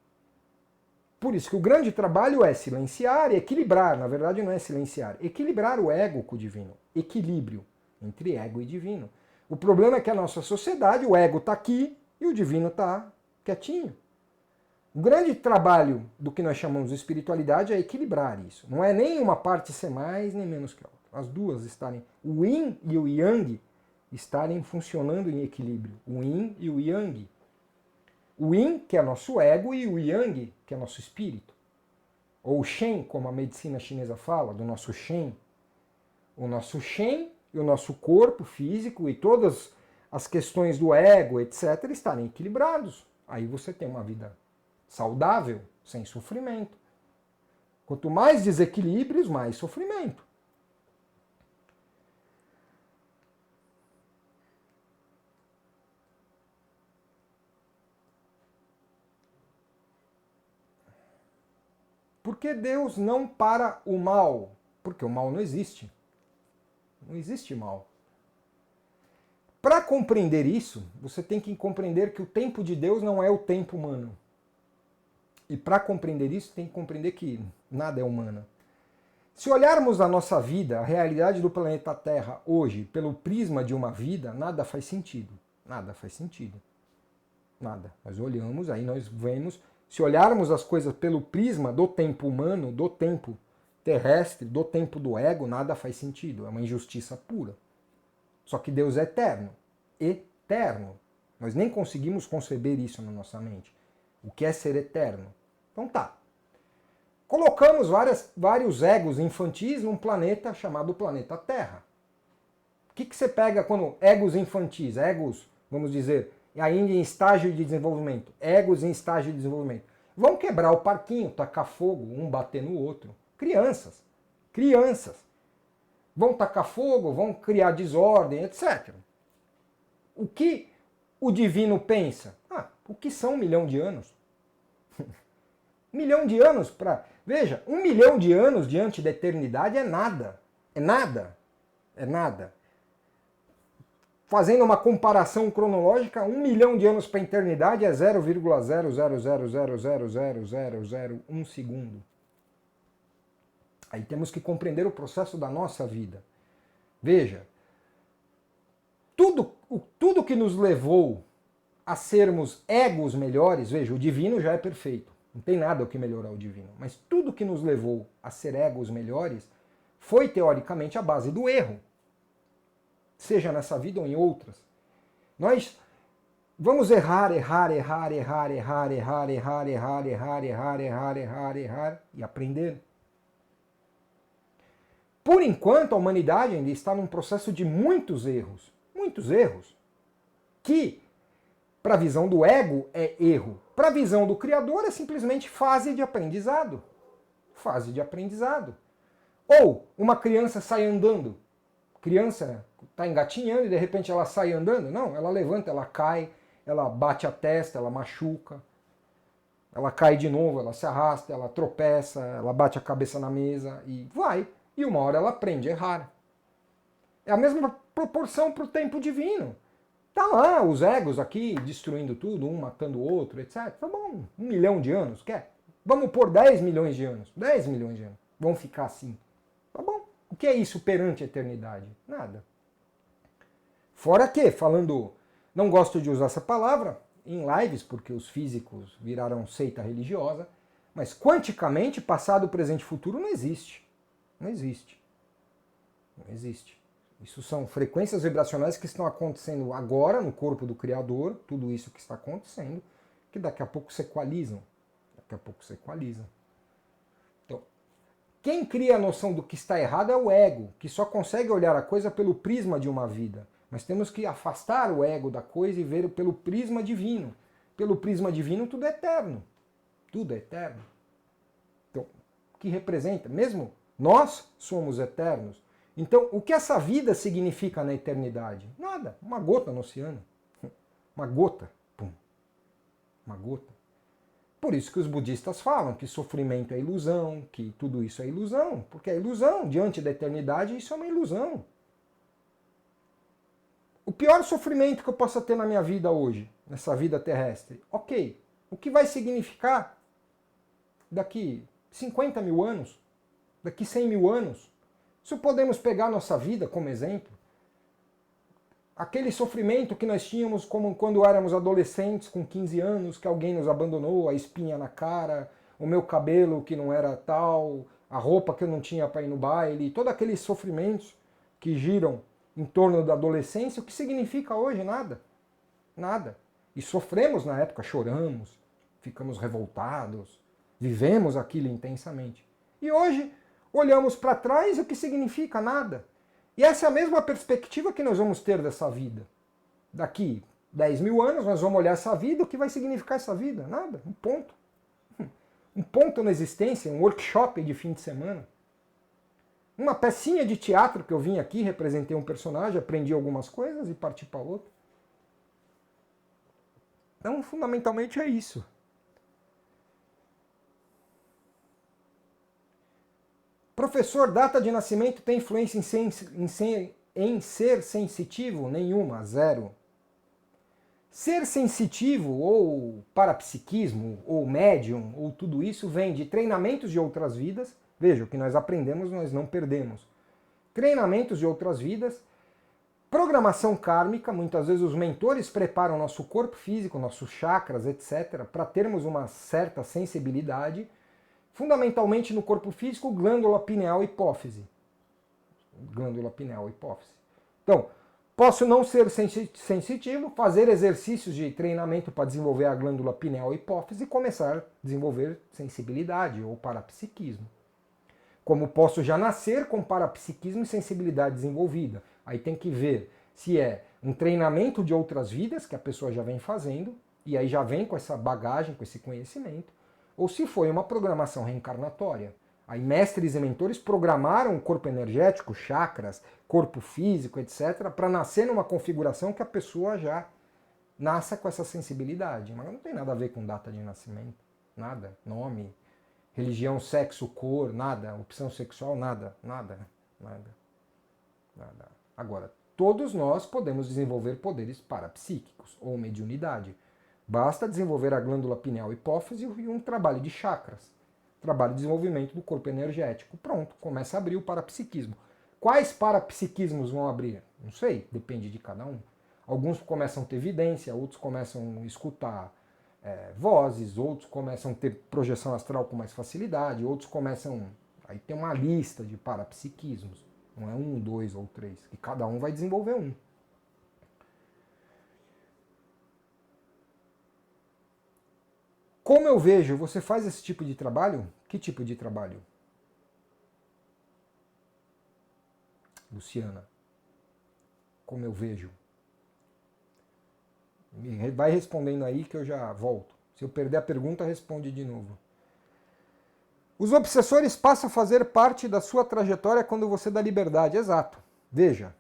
Por isso que o grande trabalho é silenciar e equilibrar. Na verdade não é silenciar, equilibrar o ego com o divino. Equilíbrio entre ego e divino. O problema é que a nossa sociedade, o ego está aqui e o divino está quietinho. O grande trabalho do que nós chamamos de espiritualidade é equilibrar isso. Não é nem uma parte ser mais nem menos que a outra. As duas estarem, o yin e o yang, estarem funcionando em equilíbrio. O yin e o yang. O yin, que é nosso ego, e o yang, que é nosso espírito. Ou shen, como a medicina chinesa fala, do nosso shen. O nosso shen e o nosso corpo físico e todas as questões do ego, etc., estarem equilibrados. Aí você tem uma vida saudável, sem sofrimento. Quanto mais desequilíbrios, mais sofrimento. Por que Deus não para o mal? Porque o mal não existe. Não existe mal. Para compreender isso, você tem que compreender que o tempo de Deus não é o tempo humano. E para compreender isso, tem que compreender que nada é humano. Se olharmos a nossa vida, a realidade do planeta Terra hoje, pelo prisma de uma vida, nada faz sentido. Nada faz sentido. Nada. Nós olhamos, aí nós vemos, se olharmos as coisas pelo prisma do tempo humano, do tempo terrestre, do tempo do ego, nada faz sentido. É uma injustiça pura. Só que Deus é eterno. Eterno. Nós nem conseguimos conceber isso na nossa mente. O que é ser eterno? Então tá. Colocamos vários egos infantis num planeta chamado planeta Terra. O que você pega quando egos infantis, egos, vamos dizer, ainda em estágio de desenvolvimento, egos em estágio de desenvolvimento, vão quebrar o parquinho, tacar fogo, um bater no outro. Crianças. Crianças. Vão tacar fogo, vão criar desordem, etc. O que o divino pensa? O que são 1 milhão de anos? 1 milhão de anos para... Veja, 1 milhão de anos diante da eternidade é nada. É nada. É nada. Fazendo uma comparação cronológica, 1 milhão de anos para a eternidade é 0,00000000001 segundo. Aí temos que compreender o processo da nossa vida. Veja, tudo que nos levou a sermos egos melhores, veja, o divino já é perfeito, não tem nada o que melhorar o divino, mas tudo que nos levou a ser egos melhores foi teoricamente a base do erro, seja nessa vida ou em outras. Nós vamos errar e aprender. Por enquanto, a humanidade ainda está num processo de muitos erros, que para a visão do ego é erro, para a visão do Criador é simplesmente fase de aprendizado. Fase de aprendizado. Ou uma criança sai andando, criança está engatinhando e de repente ela sai andando. Não, ela levanta, ela cai, ela bate a testa, ela machuca, ela cai de novo, ela se arrasta, ela tropeça, ela bate a cabeça na mesa e vai. E uma hora ela aprende a errar. É a mesma proporção para o tempo divino. Tá lá os egos aqui destruindo tudo, um matando o outro, etc. Tá bom, 1 milhão de anos, quer? Vamos pôr 10 milhões de anos. 10 milhões de anos. Vão ficar assim. Tá bom. O que é isso perante a eternidade? Nada. Fora que, falando, não gosto de usar essa palavra em lives, porque os físicos viraram seita religiosa, mas quanticamente, passado, presente e futuro não existe. Não existe. Não existe. Isso são frequências vibracionais que estão acontecendo agora no corpo do Criador, tudo isso que está acontecendo, que daqui a pouco se equalizam. Daqui a pouco se equalizam. Então, quem cria a noção do que está errado é o ego, que só consegue olhar a coisa pelo prisma de uma vida. Mas temos que afastar o ego da coisa e ver pelo prisma divino. Pelo prisma divino tudo é eterno. Tudo é eterno. Então, o que representa? Mesmo nós somos eternos. Então, o que essa vida significa na eternidade? Nada. Uma gota no oceano. Uma gota. Pum. Uma gota. Por isso que os budistas falam que sofrimento é ilusão, que tudo isso é ilusão. Porque é ilusão. Diante da eternidade, isso é uma ilusão. O pior sofrimento que eu possa ter na minha vida hoje, nessa vida terrestre, ok. O que vai significar daqui 50 mil anos? Daqui 100 mil anos? Se podemos pegar nossa vida como exemplo, aquele sofrimento que nós tínhamos como quando éramos adolescentes, com 15 anos, que alguém nos abandonou, a espinha na cara, o meu cabelo que não era tal, a roupa que eu não tinha para ir no baile, todos aqueles sofrimentos que giram em torno da adolescência, o que significa hoje? Nada. Nada. E sofremos na época, choramos, ficamos revoltados, vivemos aquilo intensamente. E hoje olhamos para trás e o que significa? Nada. E essa é a mesma perspectiva que nós vamos ter dessa vida. Daqui 10 mil anos nós vamos olhar essa vida, o que vai significar essa vida? Nada, um ponto. Um ponto na existência, um workshop de fim de semana. Uma pecinha de teatro que eu vim aqui, representei um personagem, aprendi algumas coisas e parti para outra. Então, fundamentalmente é isso. Professor, data de nascimento tem influência em ser sensitivo? Nenhuma, zero. Ser sensitivo, ou parapsiquismo, ou médium, ou tudo isso, vem de treinamentos de outras vidas. Veja, o que nós aprendemos nós não perdemos. Treinamentos de outras vidas, programação kármica, muitas vezes os mentores preparam nosso corpo físico, nossos chakras, etc., para termos uma certa sensibilidade. Fundamentalmente no corpo físico, glândula pineal e hipófise. Glândula pineal e hipófise. Então, posso não ser sensitivo, fazer exercícios de treinamento para desenvolver a glândula pineal e hipófise e começar a desenvolver sensibilidade ou parapsiquismo. Como posso já nascer com parapsiquismo e sensibilidade desenvolvida. Aí tem que ver se é um treinamento de outras vidas que a pessoa já vem fazendo, e aí já vem com essa bagagem, com esse conhecimento, ou se foi uma programação reencarnatória. Aí mestres e mentores programaram o corpo energético, chakras, corpo físico, etc., para nascer numa configuração que a pessoa já nasça com essa sensibilidade. Mas não tem nada a ver com data de nascimento, nada, nome, religião, sexo, cor, nada, opção sexual, nada. Agora, todos nós podemos desenvolver poderes parapsíquicos ou mediunidade. Basta desenvolver a glândula pineal e hipófise e um trabalho de chakras. Trabalho de desenvolvimento do corpo energético. Pronto, começa a abrir o parapsiquismo. Quais parapsiquismos vão abrir? Não sei, depende de cada um. Alguns começam a ter evidência, outros começam a escutar vozes, outros começam a ter projeção astral com mais facilidade, outros começam... Aí tem uma lista de parapsiquismos. Não é 1, 2 ou 3, que cada um vai desenvolver um. Como eu vejo, você faz esse tipo de trabalho? Que tipo de trabalho? Luciana, como eu vejo? Vai respondendo aí que eu já volto. Se eu perder a pergunta, responde de novo. Os obsessores passam a fazer parte da sua trajetória quando você dá liberdade. Exato. Veja,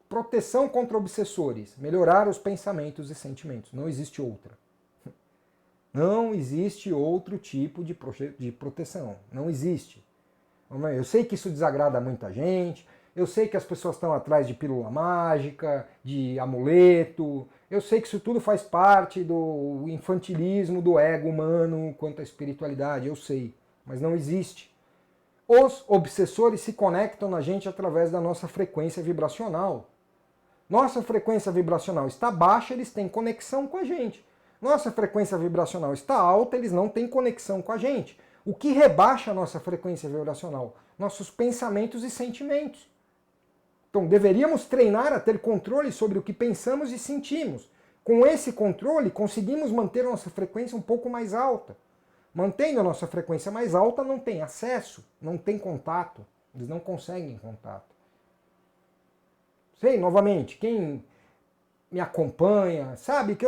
proteção contra obsessores, melhorar os pensamentos e sentimentos. Não existe outra. Não existe outro tipo de proteção. Não existe. Eu sei que isso desagrada muita gente, eu sei que as pessoas estão atrás de pílula mágica, de amuleto, eu sei que isso tudo faz parte do infantilismo do ego humano quanto à espiritualidade, eu sei, mas não existe. Os obsessores se conectam na gente através da nossa frequência vibracional. Nossa frequência vibracional está baixa, eles têm conexão com a gente. Nossa frequência vibracional está alta, eles não têm conexão com a gente. O que rebaixa a nossa frequência vibracional? Nossos pensamentos e sentimentos. Então deveríamos treinar a ter controle sobre o que pensamos e sentimos. Com esse controle, conseguimos manter a nossa frequência um pouco mais alta. Mantendo a nossa frequência mais alta, não tem acesso, não tem contato. Eles não conseguem contato. Sei, novamente, quem me acompanha, sabe que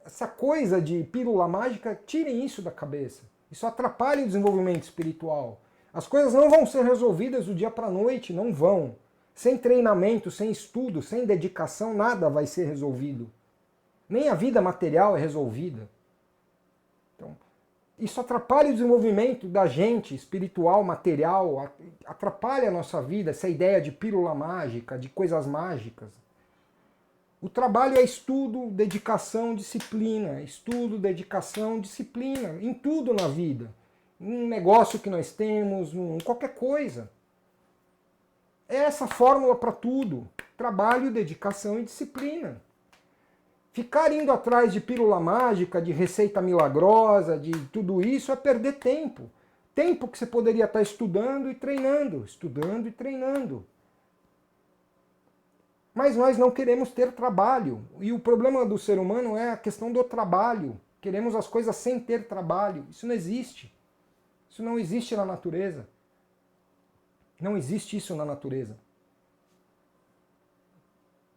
essa coisa de pílula mágica, tirem isso da cabeça. Isso atrapalha o desenvolvimento espiritual. As coisas não vão ser resolvidas do dia para a noite, não vão. Sem treinamento, sem estudo, sem dedicação, nada vai ser resolvido. Nem a vida material é resolvida. Então, isso atrapalha o desenvolvimento da gente, espiritual, material, atrapalha a nossa vida, essa ideia de pílula mágica, de coisas mágicas. O trabalho é estudo, dedicação, disciplina. Estudo, dedicação, disciplina. Em tudo na vida. Em negócio que nós temos, em qualquer coisa. É essa fórmula para tudo. Trabalho, dedicação e disciplina. Ficar indo atrás de pílula mágica, de receita milagrosa, de tudo isso é perder tempo. Tempo que você poderia estar estudando e treinando. Estudando e treinando. Mas nós não queremos ter trabalho. E o problema do ser humano é a questão do trabalho. Queremos as coisas sem ter trabalho. Isso não existe. Isso não existe na natureza. Não existe isso na natureza.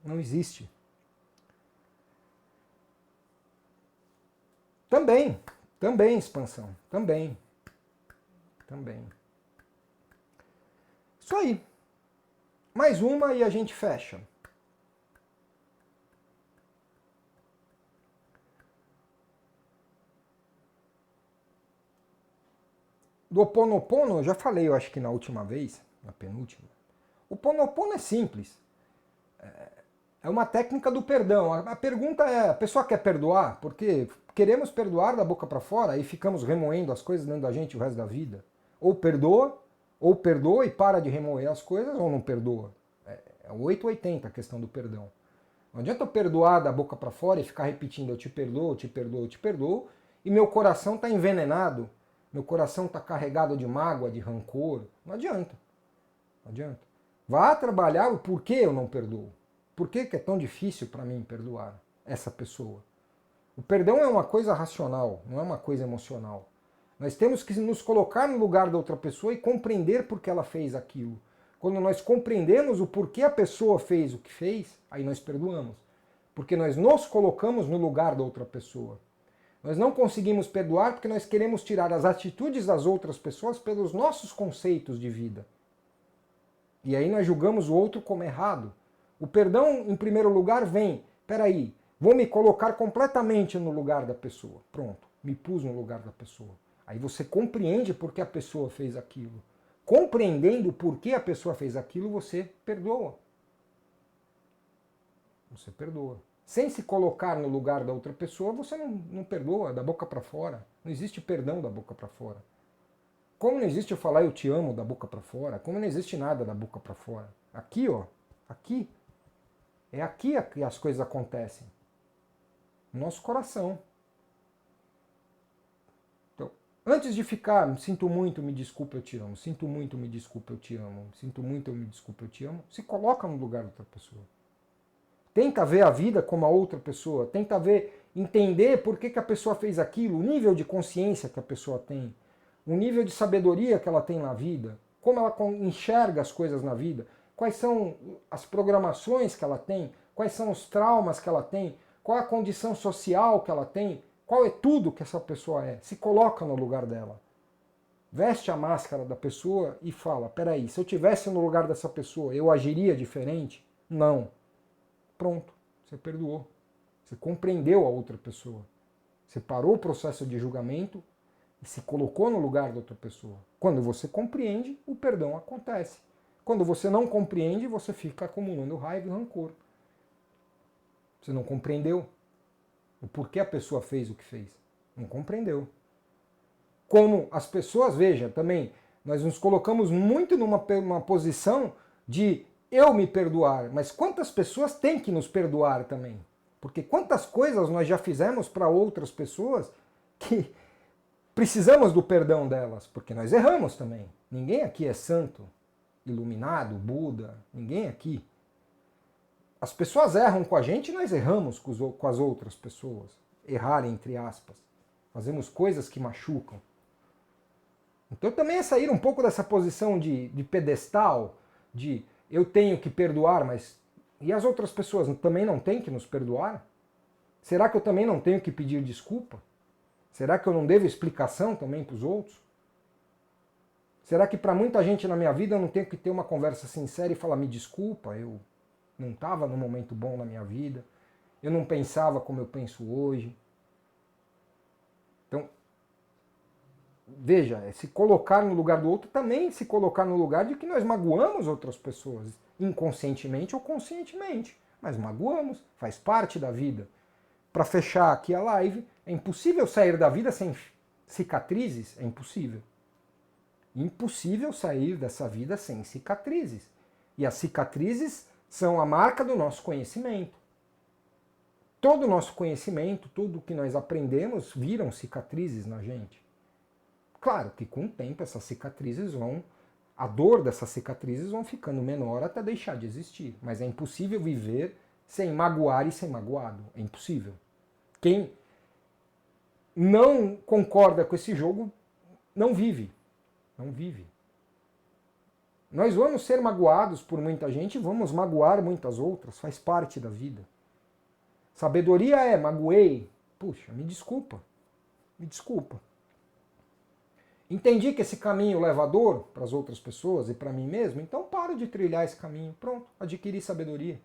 Não existe. Também expansão. Também. Isso aí. Mais uma e a gente fecha. Do Ho Opono Opono, eu já falei, eu acho que na última vez, na penúltima. O Ho Opono Opono é simples. É uma técnica do perdão. A pergunta é, a pessoa quer perdoar? Porque queremos perdoar da boca para fora e ficamos remoendo as coisas dentro da gente o resto da vida. Ou perdoa e para de remoer as coisas, ou não perdoa. É 880 a questão do perdão. Não adianta eu perdoar da boca para fora e ficar repetindo eu te perdoo, eu te perdoo, eu te perdoo, e meu coração está envenenado. Meu coração está carregado de mágoa, de rancor. Não adianta. Não adianta. Vá trabalhar o porquê eu não perdoo. Por que é tão difícil para mim perdoar essa pessoa? O perdão é uma coisa racional, não é uma coisa emocional. Nós temos que nos colocar no lugar da outra pessoa e compreender por que ela fez aquilo. Quando nós compreendemos o porquê a pessoa fez o que fez, aí nós perdoamos. Porque nós nos colocamos no lugar da outra pessoa. Nós não conseguimos perdoar porque nós queremos tirar as atitudes das outras pessoas pelos nossos conceitos de vida. E aí nós julgamos o outro como errado. O perdão, em primeiro lugar, vem, peraí, vou me colocar completamente no lugar da pessoa. Pronto, me pus no lugar da pessoa. Aí você compreende por que a pessoa fez aquilo. Compreendendo por que a pessoa fez aquilo, você perdoa. Você perdoa. Sem se colocar no lugar da outra pessoa, você não perdoa, da boca para fora. Não existe perdão da boca para fora. Como não existe eu falar eu te amo da boca para fora, como não existe nada da boca para fora. Aqui, ó, aqui, É aqui que as coisas acontecem. No nosso coração. Então, antes de ficar, sinto muito, me desculpa, eu te amo. Sinto muito, me desculpa, eu te amo. Sinto muito, me desculpa, eu te amo. Se coloca no lugar da outra pessoa. Tenta ver a vida como a outra pessoa. Tenta ver, entender por que a pessoa fez aquilo, o nível de consciência que a pessoa tem, o nível de sabedoria que ela tem na vida, como ela enxerga as coisas na vida, quais são as programações que ela tem, quais são os traumas que ela tem, qual a condição social que ela tem, qual é tudo que essa pessoa é. Se coloca no lugar dela. Veste a máscara da pessoa e fala, peraí, se eu tivesse no lugar dessa pessoa, eu agiria diferente? Não. Pronto, você perdoou. Você compreendeu a outra pessoa. Você parou o processo de julgamento e se colocou no lugar da outra pessoa. Quando você compreende, o perdão acontece. Quando você não compreende, você fica acumulando raiva e rancor. Você não compreendeu o porquê a pessoa fez o que fez. Não compreendeu. Como as pessoas, veja, também, nós nos colocamos muito numa posição de eu me perdoar, mas quantas pessoas têm que nos perdoar também? Porque quantas coisas nós já fizemos para outras pessoas que precisamos do perdão delas, porque nós erramos também. Ninguém aqui é santo, iluminado, Buda, ninguém aqui. As pessoas erram com a gente e nós erramos com as outras pessoas. Errar, entre aspas. Fazemos coisas que machucam. Então também é sair um pouco dessa posição de pedestal, de eu tenho que perdoar, mas e as outras pessoas também não têm que nos perdoar? Será que eu também não tenho que pedir desculpa? Será que eu não devo explicação também para os outros? Será que para muita gente na minha vida eu não tenho que ter uma conversa sincera e falar, me desculpa, eu não estava num momento bom na minha vida, eu não pensava como eu penso hoje. Então, veja, se colocar no lugar do outro também se colocar no lugar de que nós magoamos outras pessoas, inconscientemente ou conscientemente, mas magoamos, faz parte da vida. Para fechar aqui a live, é impossível sair da vida sem cicatrizes? É impossível. Impossível sair dessa vida sem cicatrizes. E as cicatrizes são a marca do nosso conhecimento. Todo o nosso conhecimento, tudo o que nós aprendemos, viram cicatrizes na gente. Claro que com o tempo essas cicatrizes a dor dessas cicatrizes vão ficando menor até deixar de existir. Mas é impossível viver sem magoar e ser magoado. É impossível. Quem não concorda com esse jogo não vive. Não vive. Nós vamos ser magoados por muita gente e vamos magoar muitas outras. Faz parte da vida. Sabedoria é, magoei. Puxa, me desculpa. Me desculpa. Entendi que esse caminho leva dor para as outras pessoas e para mim mesmo, então paro de trilhar esse caminho. Pronto, adquiri sabedoria.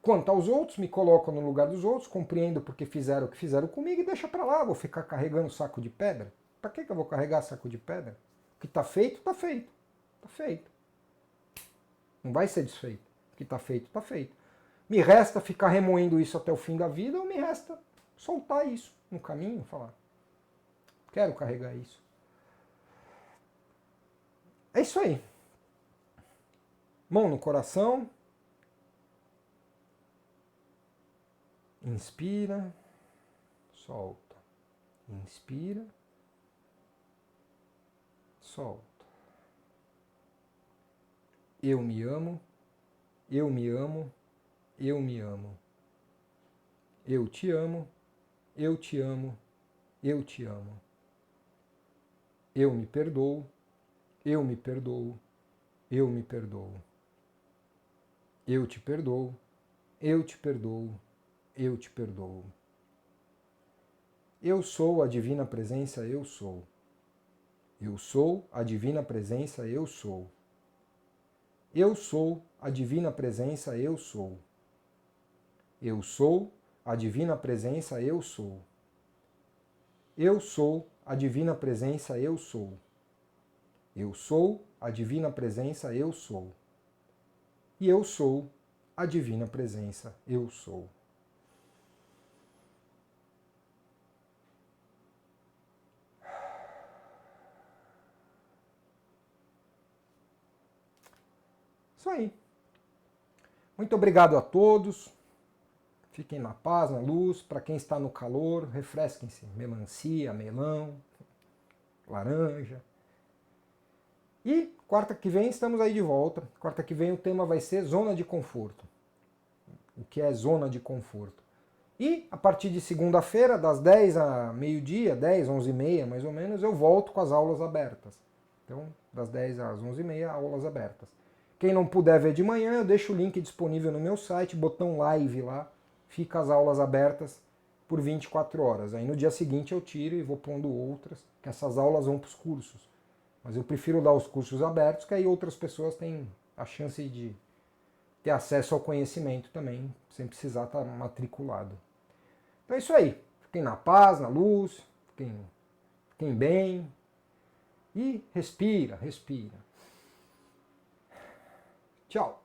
Quanto aos outros, me coloco no lugar dos outros, compreendo porque fizeram o que fizeram comigo e deixa para lá, vou ficar carregando saco de pedra. Para que eu vou carregar saco de pedra? O que está feito, está feito. Está feito. Não vai ser desfeito. O que está feito, está feito. Me resta ficar remoendo isso até o fim da vida ou me resta soltar isso no caminho, falar, quero carregar isso. É isso aí. Mão no coração. Inspira, solta. Inspira, solta. Eu me amo, eu me amo, eu me amo. Eu te amo, eu te amo, eu te amo. Eu me perdoo, eu me perdoo, eu me perdoo. Eu te perdoo, eu te perdoo, eu te perdoo. Eu sou a divina presença, eu sou. Eu sou a divina presença, eu sou. Eu sou a divina presença, eu sou. Eu sou a divina presença, eu sou. Eu sou a divina presença, eu sou. Eu sou a divina presença, eu sou. E eu sou a divina presença, eu sou. Isso aí. Muito obrigado a todos. Fiquem na paz, na luz. Para quem está no calor, refresquem-se. Melancia, melão, laranja. E quarta que vem estamos aí de volta. Quarta que vem o tema vai ser zona de conforto. O que é zona de conforto? E a partir de segunda-feira, das 10 a meio-dia, 10, 11h30 mais ou menos, eu volto com as aulas abertas. Então, das 10 às 11h30, aulas abertas. Quem não puder ver de manhã, eu deixo o link disponível no meu site, botão live lá, fica as aulas abertas por 24 horas. Aí no dia seguinte eu tiro e vou pondo outras, que essas aulas vão para os cursos. Mas eu prefiro dar os cursos abertos, que aí outras pessoas têm a chance de ter acesso ao conhecimento também, sem precisar estar matriculado. Então é isso aí. Fiquem na paz, na luz, fiquem bem. E respira, respira. Tchau.